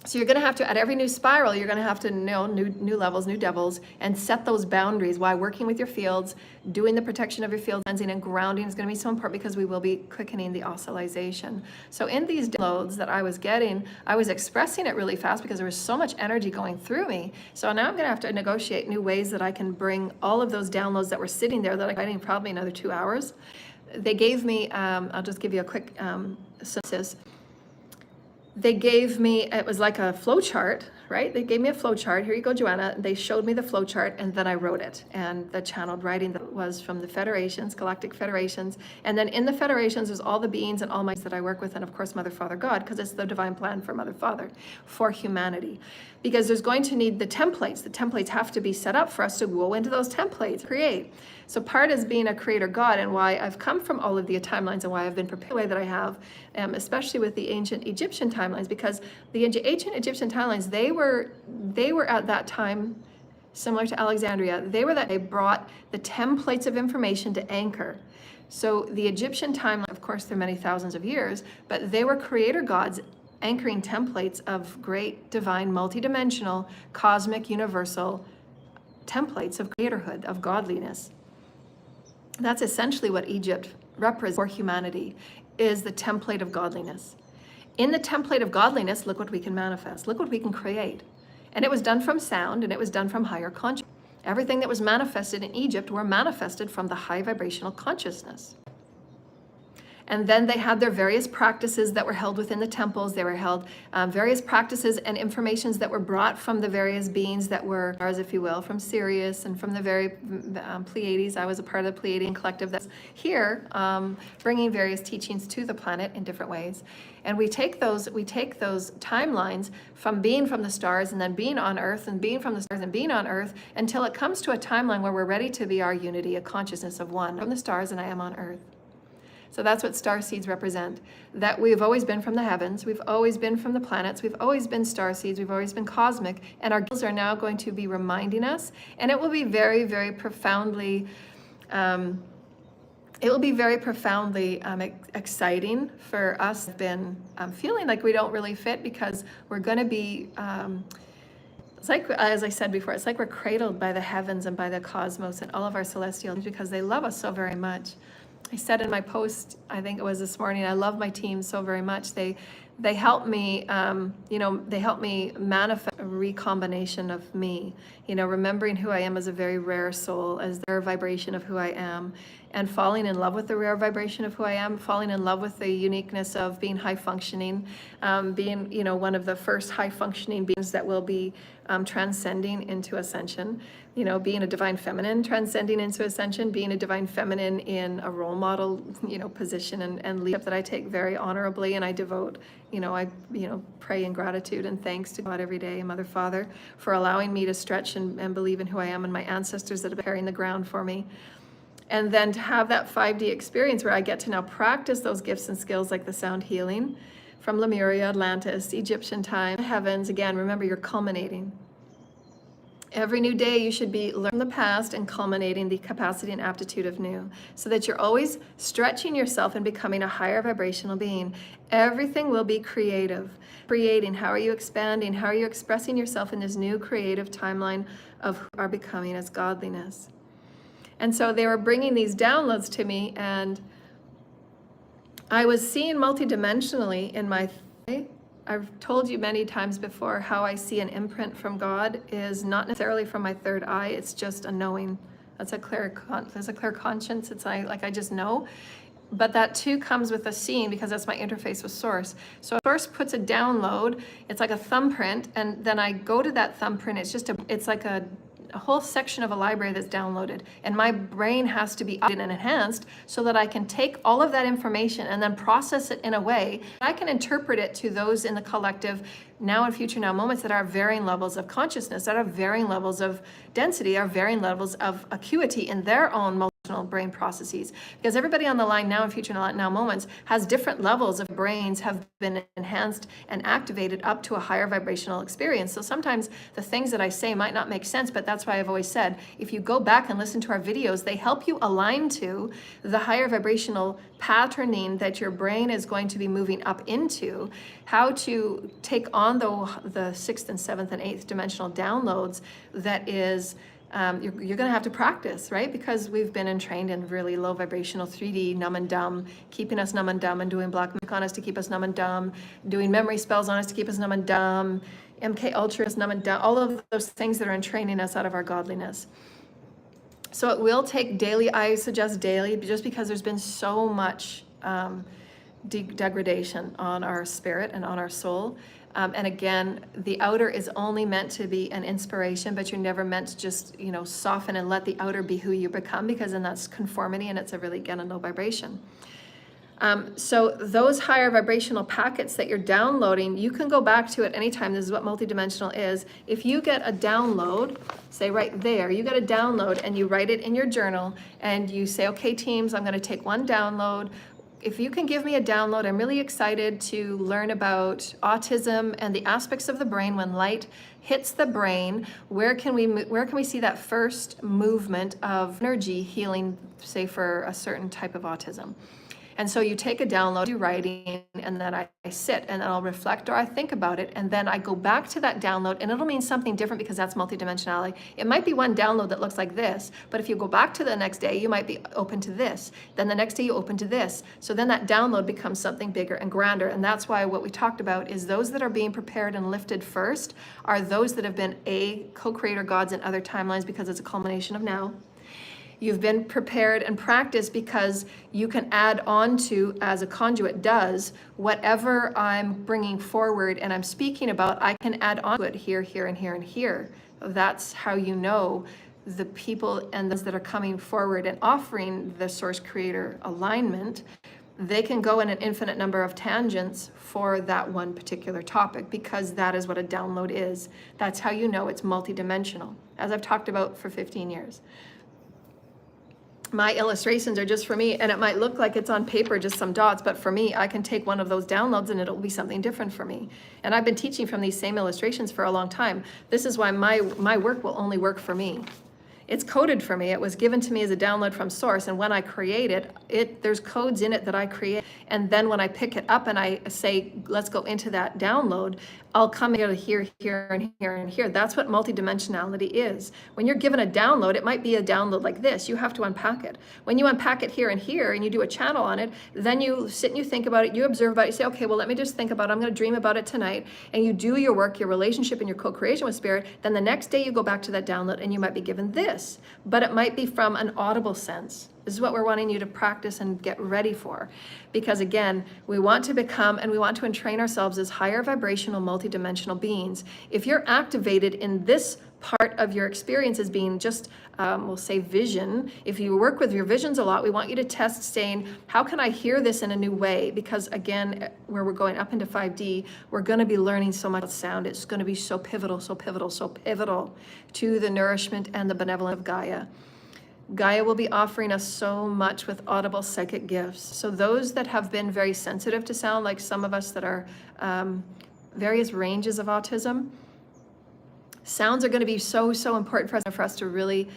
So you're going to have to, at every new spiral, you're going to have to know new levels, new devils, and set those boundaries. Why working with your fields, doing the protection of your field, cleansing and grounding is going to be so important because we will be quickening the oscillation. So in these downloads that I was getting, I was expressing it really fast because there was so much energy going through me. So now I'm going to have to negotiate new ways that I can bring all of those downloads that were sitting there that I'm writing probably another 2 hours. They gave me, I'll just give you a quick synopsis. They gave me, it was like a flow chart, right? They gave me a flow chart. Here you go, Joanna. They showed me the flow chart and then I wrote it. And the channeled writing that was from the federations, galactic federations. And then in the federations, there's all the beings and all minds that I work with. And of course, Mother, Father, God, because it's the divine plan for Mother, Father, for humanity. Because there's going to need the templates. The templates have to be set up for us to go into those templates, create. So part is being a creator God and why I've come from all of the timelines and why I've been prepared the way that I have, especially with the ancient Egyptian timelines, because the ancient Egyptian timelines, they were at that time similar to Alexandria. They brought the templates of information to anchor. So the Egyptian timeline, of course, they're many thousands of years, but they were creator gods anchoring templates of great, divine, multidimensional, cosmic, universal templates of creatorhood, of godliness. That's essentially what Egypt represents for humanity, is the template of godliness. In the template of godliness, look what we can manifest. Look what we can create. And it was done from sound, and it was done from higher consciousness. Everything that was manifested in Egypt were manifested from the high vibrational consciousness. And then they had their various practices that were held within the temples. They were held various practices and informations that were brought from the various beings that were, if you will, from Sirius and from the very Pleiades. I was a part of the Pleiadian collective that's here, bringing various teachings to the planet in different ways. And we take those timelines from being from the stars and then being on Earth and being from the stars and being on Earth until it comes to a timeline where we're ready to be our unity, a consciousness of one from the stars and I am on Earth. So that's what star seeds represent, that we've always been from the heavens, we've always been from the planets, we've always been star seeds, we've always been cosmic, and our gills are now going to be reminding us, and it will be very, very profoundly, exciting for us. Been feeling like we don't really fit because we're going to be, it's like, as I said before, it's like we're cradled by the heavens and by the cosmos and all of our celestial beings because they love us so very much. I said in my post, I think it was this morning, I love my team so very much. They help me, they help me manifest a recombination of me, remembering who I am as a very rare soul, as the rare vibration of who I am, and falling in love with the rare vibration of who I am, falling in love with the uniqueness of being high functioning, being, one of the first high functioning beings that will be transcending into ascension, being a divine feminine, transcending into ascension, being a divine feminine in a role model, position and leadership that I take very honorably, and I devote, I pray in gratitude and thanks to God every day, Mother, Father, for allowing me to stretch and believe in who I am and my ancestors that have been preparing the ground for me. And then to have that 5D experience where I get to now practice those gifts and skills like the sound healing from Lemuria, Atlantis, Egyptian time, heavens. Again, remember, you're culminating. Every new day you should be learning the past and culminating the capacity and aptitude of new, so that you're always stretching yourself and becoming a higher vibrational being. Everything will be creative. Creating, how are you expanding? How are you expressing yourself in this new creative timeline of who you are becoming as godliness? And so they were bringing these downloads to me, and I was seeing multidimensionally in my I've told you many times before how I see an imprint from God is not necessarily from my third eye. It's just a knowing. That's a clear conscience. It's like I just know. But that too comes with a seeing, because that's my interface with Source. So Source puts a download. It's like a thumbprint, and then I go to that thumbprint. It's like a whole section of a library that's downloaded, and my brain has to be updated and enhanced so that I can take all of that information and then process it in a way I can interpret it to those in the collective now and future now moments that are varying levels of consciousness, that are varying levels of density, are varying levels of acuity in their own emotional brain processes. Because everybody on the line now and future now moments has different levels of brains have been enhanced and activated up to a higher vibrational experience. So sometimes the things that I say might not make sense, but that's why I've always said, if you go back and listen to our videos, they help you align to the higher vibrational patterning that your brain is going to be moving up into, how to take on the sixth and seventh and eighth dimensional downloads. That is, you're going to have to practice, right? Because we've been entrained in really low vibrational 3D, numb and dumb, keeping us numb and dumb, and doing black magic on us to keep us numb and dumb, doing memory spells on us to keep us numb and dumb, MK Ultra is numb and dumb, all of those things that are entraining us out of our godliness. So it will take daily, I suggest daily, just because there's been so much degradation on our spirit and on our soul. And again, the outer is only meant to be an inspiration, but you're never meant to just, soften and let the outer be who you become, because then that's conformity, and it's a really, again, a low vibration. So those higher vibrational packets that you're downloading, you can go back to it anytime. This is what multidimensional is. If you get a download, say right there, you get a download and you write it in your journal and you say, okay, teams, I'm going to take one download. If you can give me a download, I'm really excited to learn about autism and the aspects of the brain when light hits the brain. Where can we see that first movement of energy healing, say for a certain type of autism? And so you take a download, do writing, and then I sit and then I'll reflect or I think about it, and then I go back to that download, and it'll mean something different because that's multidimensionality. It might be one download that looks like this, but if you go back to the next day, you might be open to this. Then the next day you open to this. So then that download becomes something bigger and grander. And that's why what we talked about is those that are being prepared and lifted first are those that have been co-creator gods in other timelines, because it's a culmination of now. You've been prepared and practiced because you can add on to, as a conduit does, whatever I'm bringing forward and I'm speaking about, I can add on to it here, here, and here, and here. That's how you know the people and those that are coming forward and offering the source creator alignment, they can go in an infinite number of tangents for that one particular topic, because that is what a download is. That's how you know it's multidimensional, as I've talked about for 15 years. My illustrations are just for me, and it might look like it's on paper, just some dots, but for me, I can take one of those downloads and it'll be something different for me. And I've been teaching from these same illustrations for a long time. This is why my work will only work for me. It's coded for me. It was given to me as a download from source, and when I create it, there's codes in it that I create. And then when I pick it up and I say, let's go into that download, I'll come here to here, here, and here, and here. That's what multidimensionality is. When you're given a download, it might be a download like this. You have to unpack it. When you unpack it here and here, and you do a channel on it, then you sit and you think about it, you observe about it, you say, okay, well, let me just think about it. I'm going to dream about it tonight. And you do your work, your relationship, and your co-creation with spirit. Then the next day you go back to that download and you might be given this, but it might be from an audible sense. This is what we're wanting you to practice and get ready for. Because again, we want to become and we want to entrain ourselves as higher vibrational, multidimensional beings. If you're activated in this part of your experience as being just, we'll say vision, if you work with your visions a lot, we want you to test saying, how can I hear this in a new way? Because again, where we're going up into 5D, we're going to be learning so much sound. It's going to be so pivotal, so pivotal, so pivotal to the nourishment and the benevolence of Gaia. Gaia will be offering us so much with audible psychic gifts. So those that have been very sensitive to sound, like some of us that are various ranges of autism, sounds are going to be so important for us to really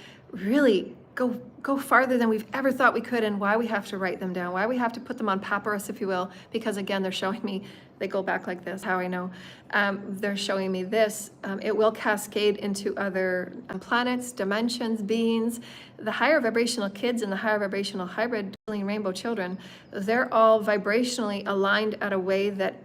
go farther than we've ever thought we could, and why we have to write them down, why we have to put them on papyrus, if you will, because again, they're showing me, they go back like this, how I know. They're showing me this. It will cascade into other planets, dimensions, beings. The higher vibrational kids and the higher vibrational hybrid rainbow children, they're all vibrationally aligned at a way that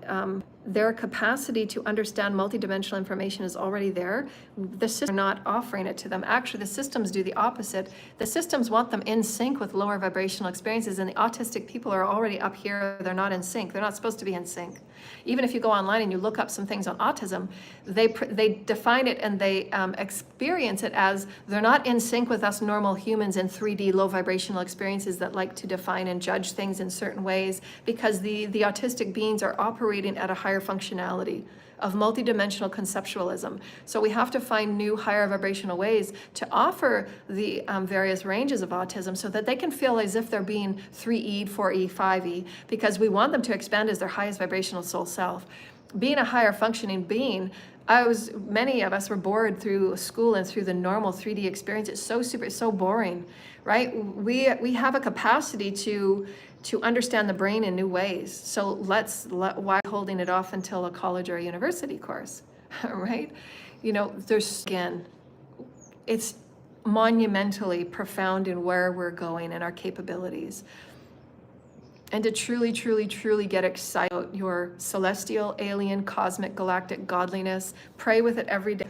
their capacity to understand multidimensional information is already there. The systems are not offering it to them. Actually, the systems do the opposite. The systems want them in sync with lower vibrational experiences, and the autistic people are already up here. They're not in sync. They're not supposed to be in sync. Even if you go online and you look up some things on autism, they define it and they experience it as they're not in sync with us normal humans in 3D low vibrational experiences that like to define and judge things in certain ways, because the autistic beings are operating at a higher functionality of multidimensional conceptualism. So we have to find new higher vibrational ways to offer the various ranges of autism so that they can feel as if they're being 3E, 4E, 5E, because we want them to expand as their highest vibrational soul self. Being a higher functioning being, many of us were bored through school and through the normal 3D experience. It's so boring, right? We have a capacity to understand the brain in new ways. So why holding it off until a college or a university course, right? You know, it's monumentally profound in where we're going and our capabilities. And to truly get excited about your celestial, alien, cosmic, galactic godliness, pray with it every day.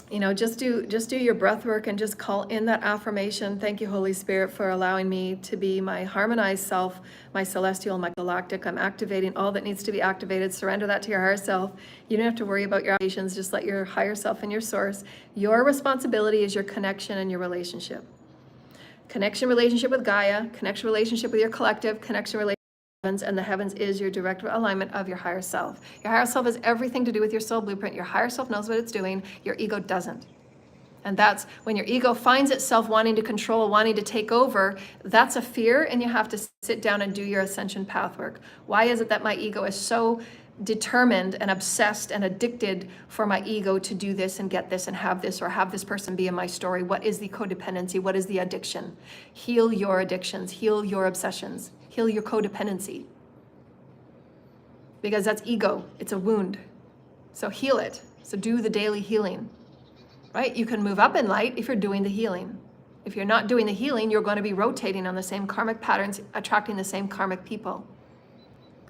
You know, just do your breath work and just call in that affirmation. Thank you, Holy Spirit, for allowing me to be my harmonized self, my celestial, my galactic. I'm activating all that needs to be activated. Surrender that to your higher self. You don't have to worry about your actions. Just let your higher self and your source. Your responsibility is your connection and your relationship. Connection, relationship with Gaia, connection, relationship with your collective, connection, relationship with the heavens, and the heavens is your direct alignment of your higher self. Your higher self has everything to do with your soul blueprint. Your higher self knows what it's doing. Your ego doesn't. And that's when your ego finds itself wanting to control, wanting to take over, that's a fear, and you have to sit down and do your ascension path work. Why is it that my ego is so determined and obsessed and addicted for my ego to do this and get this and have this, or have this person be in my story? What is the codependency? What is the addiction? Heal your addictions, heal your obsessions, heal your codependency. Because that's ego, it's a wound. So heal it. So do the daily healing, right? You can move up in light if you're doing the healing. If you're not doing the healing, you're going to be rotating on the same karmic patterns, attracting the same karmic people.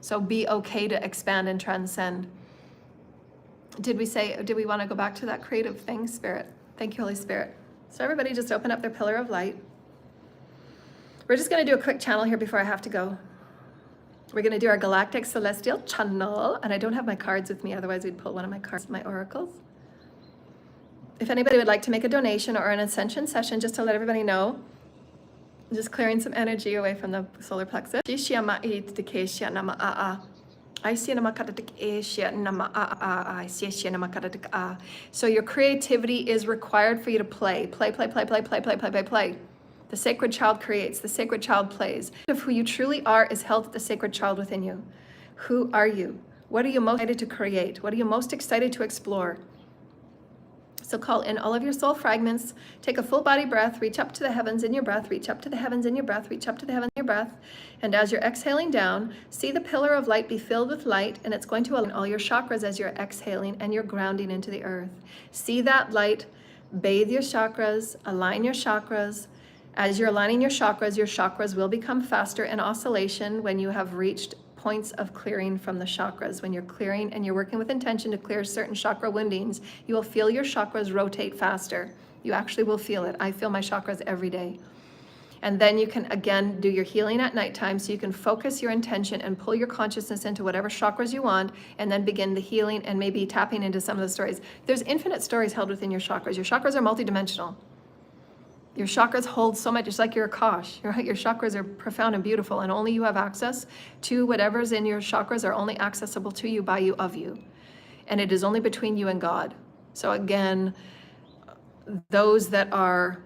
So be okay to expand and transcend. Did we want to go back to that creative thing, Spirit? Thank you, Holy Spirit. So everybody just open up their pillar of light. We're just going to do a quick channel here before I have to go. We're going to do our galactic celestial channel, and I don't have my cards with me, otherwise we'd pull one of my cards, my oracles. If anybody would like to make a donation or an ascension session, just to let everybody know, just clearing some energy away from the solar plexus. So your creativity is required for you to play. Play. The sacred child creates, the sacred child plays. Of who you truly are is held at the sacred child within you. Who are you? What are you most excited to create? What are you most excited to explore? So call in all of your soul fragments, take a full body breath, reach up to the heavens in your breath, reach up to the heavens in your breath, reach up to the heavens in your breath. And as you're exhaling down, see the pillar of light be filled with light, and it's going to align all your chakras as you're exhaling and you're grounding into the earth. See that light, bathe your chakras, align your chakras. As you're aligning your chakras will become faster in oscillation when you have reached points of clearing from the chakras. When you're clearing and you're working with intention to clear certain chakra woundings, you will feel your chakras rotate faster. You actually will feel it. I feel my chakras every day. And then you can again do your healing at nighttime, so you can focus your intention and pull your consciousness into whatever chakras you want, and then begin the healing and maybe tapping into some of the stories. There's infinite stories held within your chakras. Your chakras are multidimensional. Your chakras hold so much, it's like your Akash, right? Your chakras are profound and beautiful, and only you have access to whatever's in your chakras are only accessible to you, by you, of you. And it is only between you and God. So again, those that are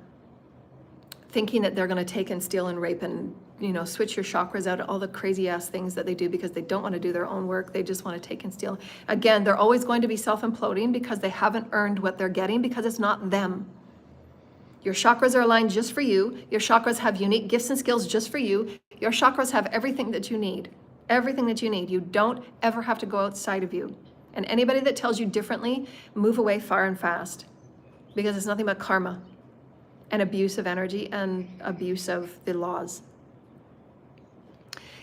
thinking that they're going to take and steal and rape and, you know, switch your chakras out, all the crazy ass things that they do because they don't want to do their own work. They just want to take and steal. Again, they're always going to be self-imploding because they haven't earned what they're getting, because it's not them. Your chakras are aligned just for you. Your chakras have unique gifts and skills just for you. Your chakras have everything that you need. Everything that you need. You don't ever have to go outside of you. And anybody that tells you differently, move away far and fast, because it's nothing but karma and abuse of energy and abuse of the laws.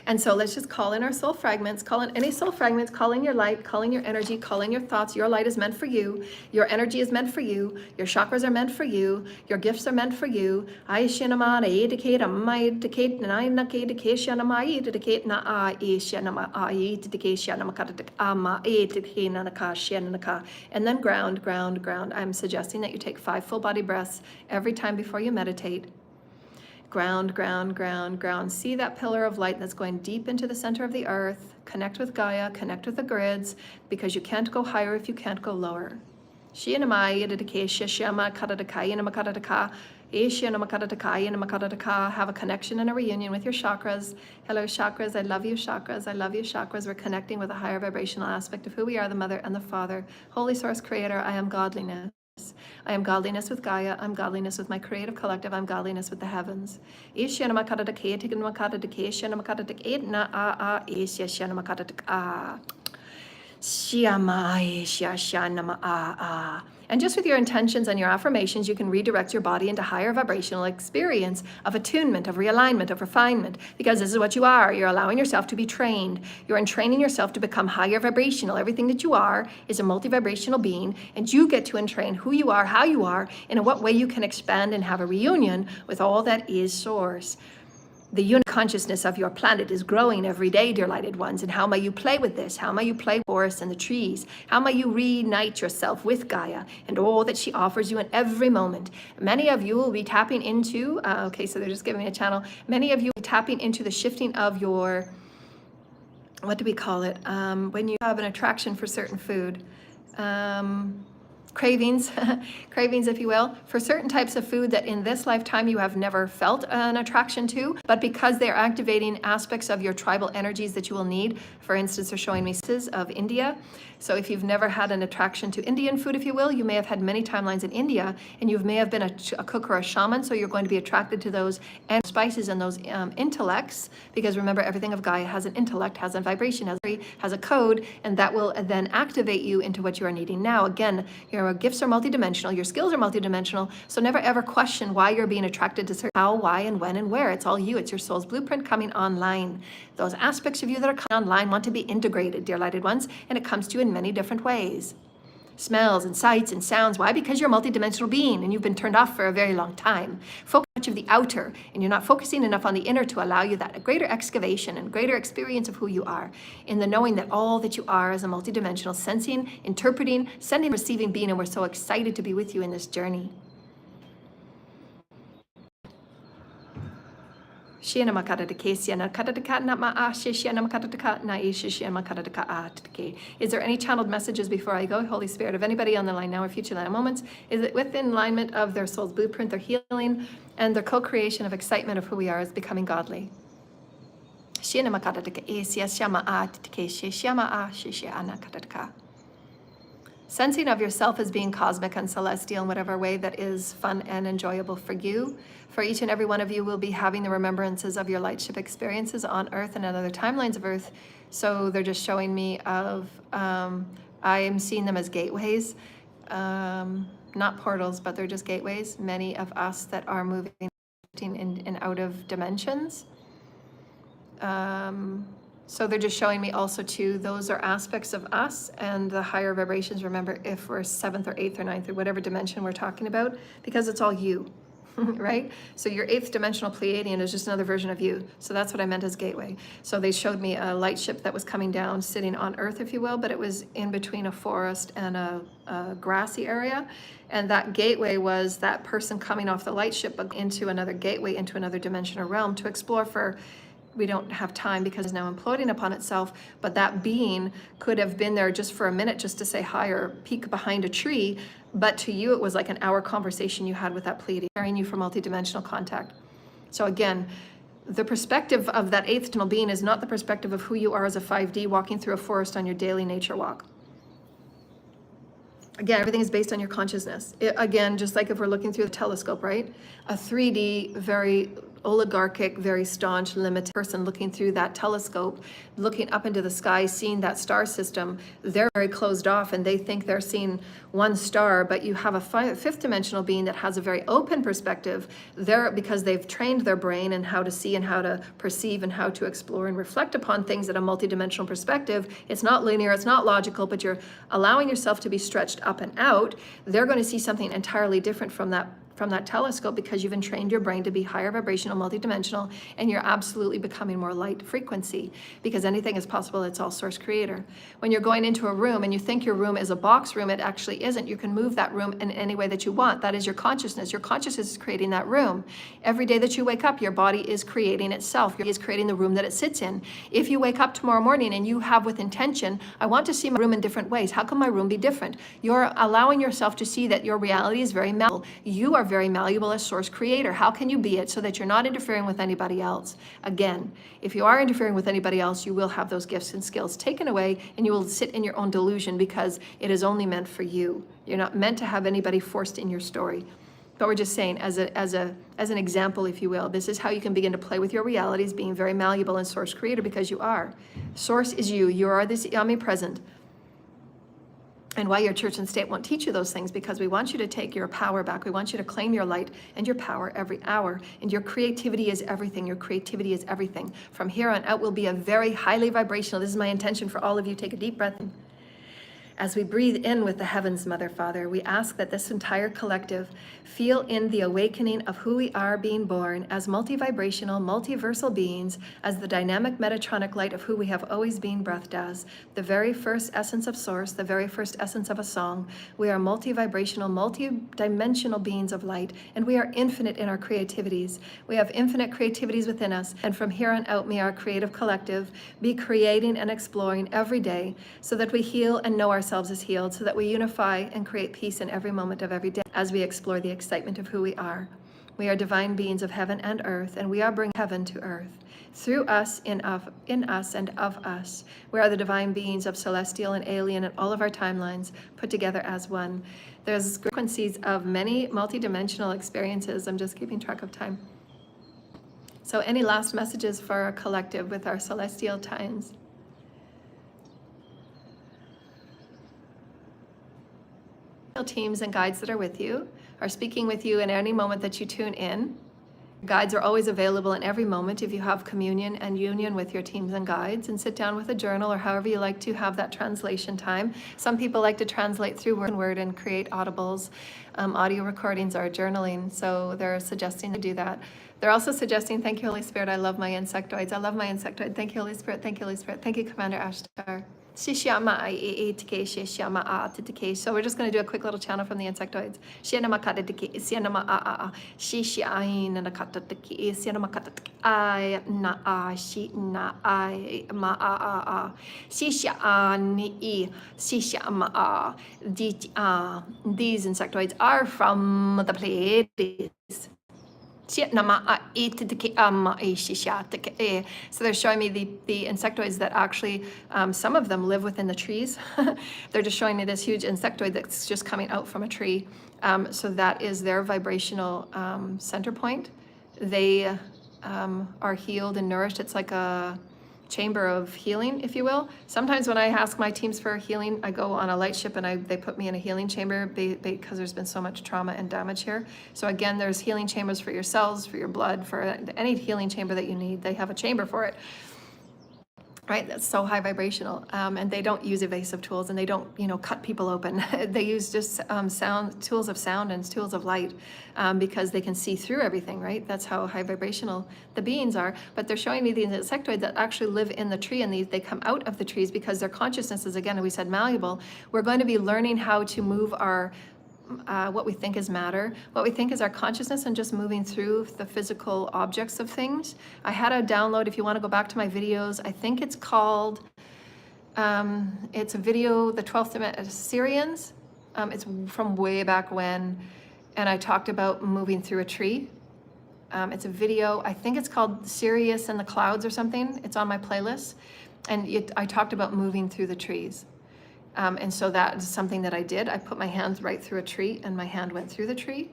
And so let's just call in our soul fragments, call in any soul fragments, call in your light, call in your energy, call in your thoughts. Your light is meant for you. Your energy is meant for you. Your chakras are meant for you. Your gifts are meant for you. I shinama edicate amai dedicate nina dedicate shanama dedicate na I shanama I dedicate shanama katatik ama edicate nanaka shanaka. And then ground, ground, ground. I'm suggesting that you take 5 full body breaths every time before you meditate. Ground, ground, ground, ground. See that pillar of light that's going deep into the center of the earth. Connect with Gaia, connect with the grids, because you can't go higher if you can't go lower. Have a connection and a reunion with your chakras. Hello, chakras. I love you, chakras. I love you, chakras. We're connecting with a higher vibrational aspect of who we are, the Mother and the Father. Holy Source Creator, I am godliness. I am godliness with Gaia. I'm godliness with my creative collective. I'm godliness with the heavens. And just with your intentions and your affirmations, you can redirect your body into higher vibrational experience of attunement, of realignment, of refinement, because this is what you are. You're allowing yourself to be trained. You're entraining yourself to become higher vibrational. Everything that you are is a multi-vibrational being, and you get to entrain who you are, how you are, and in what way you can expand and have a reunion with all that is Source. The unit consciousness of your planet is growing every day, dear lighted ones. And how may you play with this? How may you play with the forest and the trees? How may you reunite yourself with Gaia and all that she offers you in every moment? Many of you will be tapping into, okay, so they're just giving me a channel. Many of you will be tapping into the shifting of your, what do we call it? When you have an attraction for certain food. Cravings, cravings, if you will, for certain types of food that in this lifetime you have never felt an attraction to, but because they're activating aspects of your tribal energies that you will need. For instance, they're showing me of India. So if you've never had an attraction to Indian food, if you will, you may have had many timelines in India, and you may have been a cook or a shaman, so you're going to be attracted to those and spices and those intellects, because remember, everything of Gaia has an intellect, has a vibration, has a code, and that will then activate you into what you are needing now. Again, your gifts are multidimensional, your skills are multidimensional, so never ever question why you're being attracted to certain how, why, and when, and where. It's all you. It's your soul's blueprint coming online. Those aspects of you that are coming online want to be integrated, dear lighted ones, and it comes to you in many different ways. Smells and sights and sounds. Why? Because you're a multidimensional being and you've been turned off for a very long time. Focus much of the outer, and you're not focusing enough on the inner to allow you that greater excavation and greater experience of who you are, in the knowing that all that you are is a multidimensional sensing, interpreting, sending, receiving being, and we're so excited to be with you in this journey. Is there any channeled messages before I go? Holy Spirit, of anybody on the line now or future line moments, is it within alignment of their soul's blueprint, their healing, and their co-creation of excitement of who we are as becoming godly? Sensing of yourself as being cosmic and celestial in whatever way that is fun and enjoyable for you. For each and every one of you will be having the remembrances of your lightship experiences on Earth and in other timelines of Earth. So they're just showing me of, I am seeing them as gateways, not portals, but they're just gateways. Many of us that are moving in and out of dimensions. So they're just showing me also too, those are aspects of us and the higher vibrations. Remember, if we're 7th or 8th or 9th or whatever dimension we're talking about, because it's all you, right? So your 8th dimensional Pleiadian is just another version of you. So that's what I meant as gateway. So they showed me a light ship that was coming down, sitting on Earth, if you will, but it was in between a forest and a grassy area. And that gateway was that person coming off the light ship, but into another gateway, into another dimension or realm to explore for don't have time because it's now imploding upon itself, but that being could have been there just for a minute just to say hi or peek behind a tree, but to you it was like an hour conversation you had with that Pleiadian, preparing you for multidimensional contact. So again, the perspective of that eighth dimensional being is not the perspective of who you are as a 5D walking through a forest on your daily nature walk. Again, everything is based on your consciousness. Again, just like if we're looking through the telescope, right? A 3D, very oligarchic, very staunch, limited person looking through that telescope, looking up into the sky, seeing that star system, they're very closed off and they think they're seeing one star, but you have a fifth dimensional being that has a very open perspective. They're, because they've trained their brain and how to see and how to perceive and how to explore and reflect upon things at a multidimensional perspective. It's not linear, it's not logical, but you're allowing yourself to be stretched up and out. They're going to see something entirely different from that telescope because you've entrained your brain to be higher vibrational, multidimensional, and you're absolutely becoming more light frequency because anything is possible. It's all source creator. When you're going into a room and you think your room is a box room, it actually isn't. You can move that room in any way that you want. That is your consciousness. Your consciousness is creating that room. Every day that you wake up, your body is creating itself. Your body is creating the room that it sits in. If you wake up tomorrow morning and you have with intention, I want to see my room in different ways. How can my room be different? You're allowing yourself to see that your reality is very malleable. You are very malleable as source creator. How can you be it so that you're not interfering with anybody else? Again, if you are interfering with anybody else, you will have those gifts and skills taken away and you will sit in your own delusion because it is only meant for you. You're not meant to have anybody forced in your story. But we're just saying as an example, if you will, this is how you can begin to play with your realities, being very malleable and source creator because you are. Source is you. You are this omnipresent. And why your church and state won't teach you those things, because we want you to take your power back. We want you to claim your light and your power every hour. And your creativity is everything. Your creativity is everything. From here on out will be a very highly vibrational. This is my intention for all of you. Take a deep breath in. As we breathe in with the heavens, Mother, Father, we ask that this entire collective feel in the awakening of who we are being born as multi-vibrational, multiversal beings, as the dynamic metatronic light of who we have always been breathed as, the very first essence of source, the very first essence of a song. We are multi-vibrational, multi-dimensional beings of light, and we are infinite in our creativities. We have infinite creativities within us, and from here on out, may our creative collective be creating and exploring every day so that we heal and know ourselves as healed, so that we unify and create peace in every moment of every day as we explore the excitement of who we are. We are divine beings of heaven and earth, and we are bringing heaven to earth. Through us, in us, and of us. We are the divine beings of celestial and alien and all of our timelines put together as one. There's frequencies of many multidimensional experiences. I'm just keeping track of time. So any last messages for our collective with our celestial times? Teams and guides that are with you are speaking with you in any moment that you tune in. Guides are always available in every moment if you have communion and union with your teams and guides, and sit down with a journal or however you like to have that translation time. Some people like to translate through word and create audibles. Audio recordings are journaling, so they're suggesting to do that. They're also suggesting, thank you, Holy Spirit, I love my insectoids. I love my insectoid. Thank you, Holy Spirit. Thank you, Holy Spirit. Thank you, Commander Ashtar. So we're just going to do a quick little channel from the insectoids. These insectoids are from the Pleiades. So they're showing me the insectoids that actually, some of them live within the trees. They're just showing me this huge insectoid that's just coming out from a tree. So that is their vibrational center point. They are healed and nourished. It's like a chamber of healing, if you will. Sometimes when I ask my teams for healing, I go on a light ship and they put me in a healing chamber because there's been so much trauma and damage here. So again, there's healing chambers for your cells, for your blood, for any healing chamber that you need. They have a chamber for it. Right, that's so high vibrational, and they don't use evasive tools, and they don't, cut people open. They use just tools of sound and tools of light, because they can see through everything. Right, that's how high vibrational the beings are. But they're showing me these insectoids that actually live in the tree, and they come out of the trees because their consciousness is, again, we said, malleable. We're going to be learning how to move our what we think is matter. What we think is our consciousness and just moving through the physical objects of things. I had a download, if you want to go back to my videos, I think it's called, it's a video, the 12th Syrians. It's from way back when, and I talked about moving through a tree. It's a video, I think it's called Sirius and the Clouds or something. It's on my playlist. And I talked about moving through the trees. And so that is something that I did. I put my hands right through a tree and my hand went through the tree.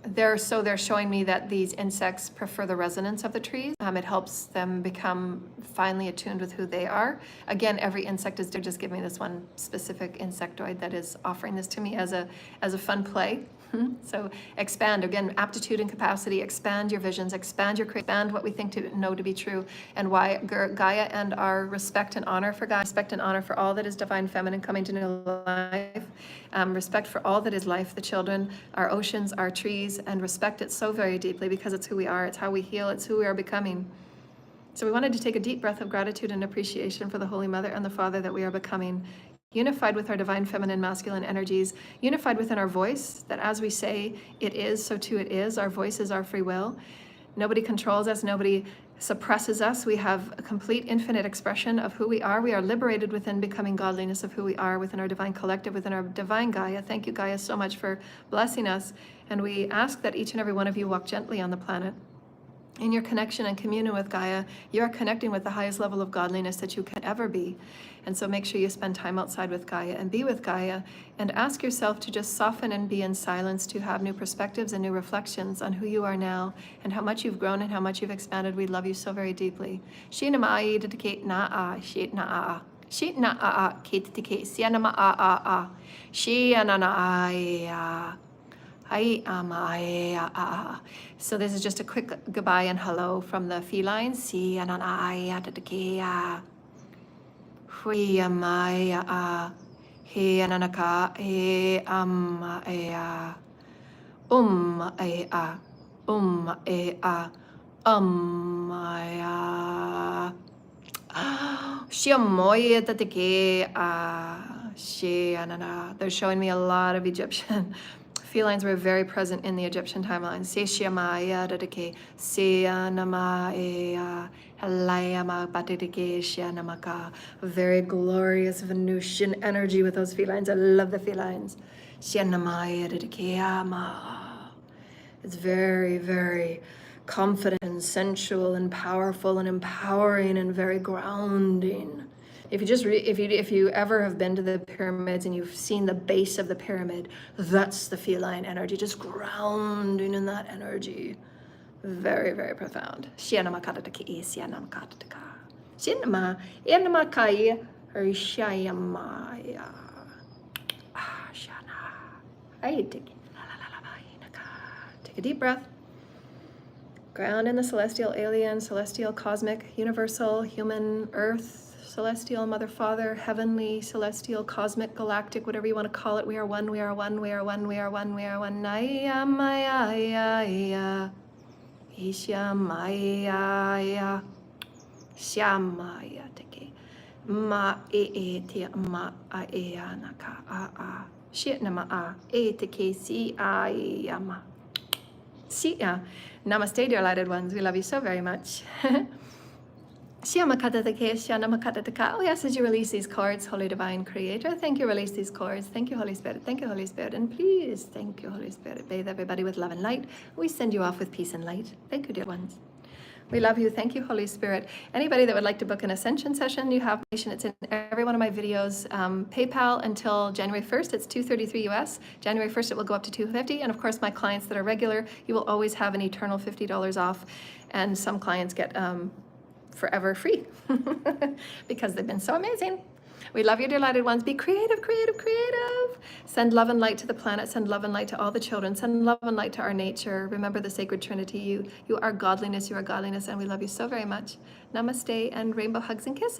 They're showing me that these insects prefer the resonance of the trees. It helps them become finally attuned with who they are. Again, every insect is just giving me this one specific insectoid that is offering this to me as a fun play. So expand, again, aptitude and capacity, expand your visions, expand what we think to know to be true, and why Gaia and our respect and honor for Gaia, respect and honor for all that is divine feminine coming to new life, respect for all that is life, the children, our oceans, our trees, and respect it so very deeply because it's who we are, it's how we heal, it's who we are becoming. So we wanted to take a deep breath of gratitude and appreciation for the Holy Mother and the Father that we are becoming. Unified with our divine feminine masculine energies, unified within our voice, that as we say it is, so too it is. Our voice is our free will. Nobody controls us, nobody suppresses us. We have a complete infinite expression of who we are. We are liberated within becoming godliness of who we are, within our divine collective, within our divine Gaia. Thank you, Gaia, so much for blessing us. And we ask that each and every one of you walk gently on the planet. In your connection and communion with Gaia, you are connecting with the highest level of godliness that you can ever be. And so make sure you spend time outside with Gaia and be with Gaia, and ask yourself to just soften and be in silence, to have new perspectives and new reflections on who you are now and how much you've grown and how much you've expanded. We love you so very deeply. So this is just a quick goodbye and hello from the felines. They're showing me a lot of Egyptian felines were very present in the Egyptian timeline. Very glorious Venusian energy with those felines. I love the felines. It's very, very confident and sensual and powerful and empowering and very grounding. If you ever have been to the pyramids and you've seen the base of the pyramid, that's the feline energy, just grounding in that energy. Very, very profound. Take a deep breath. Ground in the celestial, alien, celestial, cosmic, universal, human, earth, celestial, mother, father, heavenly, celestial, cosmic, galactic, whatever you want to call it. We are one, we are one, we are one, we are one, we are one. Naya maya Ishamaya Shamaya teke ma te ma naka a shitnama a teke si ayama. See ya. Namaste, dear lighted ones. We love you so very much. Oh yes, as you release these cords, Holy Divine Creator, thank you, release these cords. Thank you, Holy Spirit. Thank you, Holy Spirit. And please, thank you, Holy Spirit. Bathe everybody with love and light. We send you off with peace and light. Thank you, dear ones. We love you. Thank you, Holy Spirit. Anybody that would like to book an Ascension session, you have information. It's in every one of my videos. PayPal until January 1st, it's $233 US. January 1st, it will go up to $250. And of course, my clients that are regular, you will always have an eternal $50 off. And some clients get forever free because they've been so amazing. We love you, dear lighted ones. Be creative, creative, creative. Send love and light to the planet. Send love and light to all the children. Send love and light to our nature. Remember the sacred Trinity. You are godliness. You are godliness. And we love you so very much. Namaste and rainbow hugs and kisses.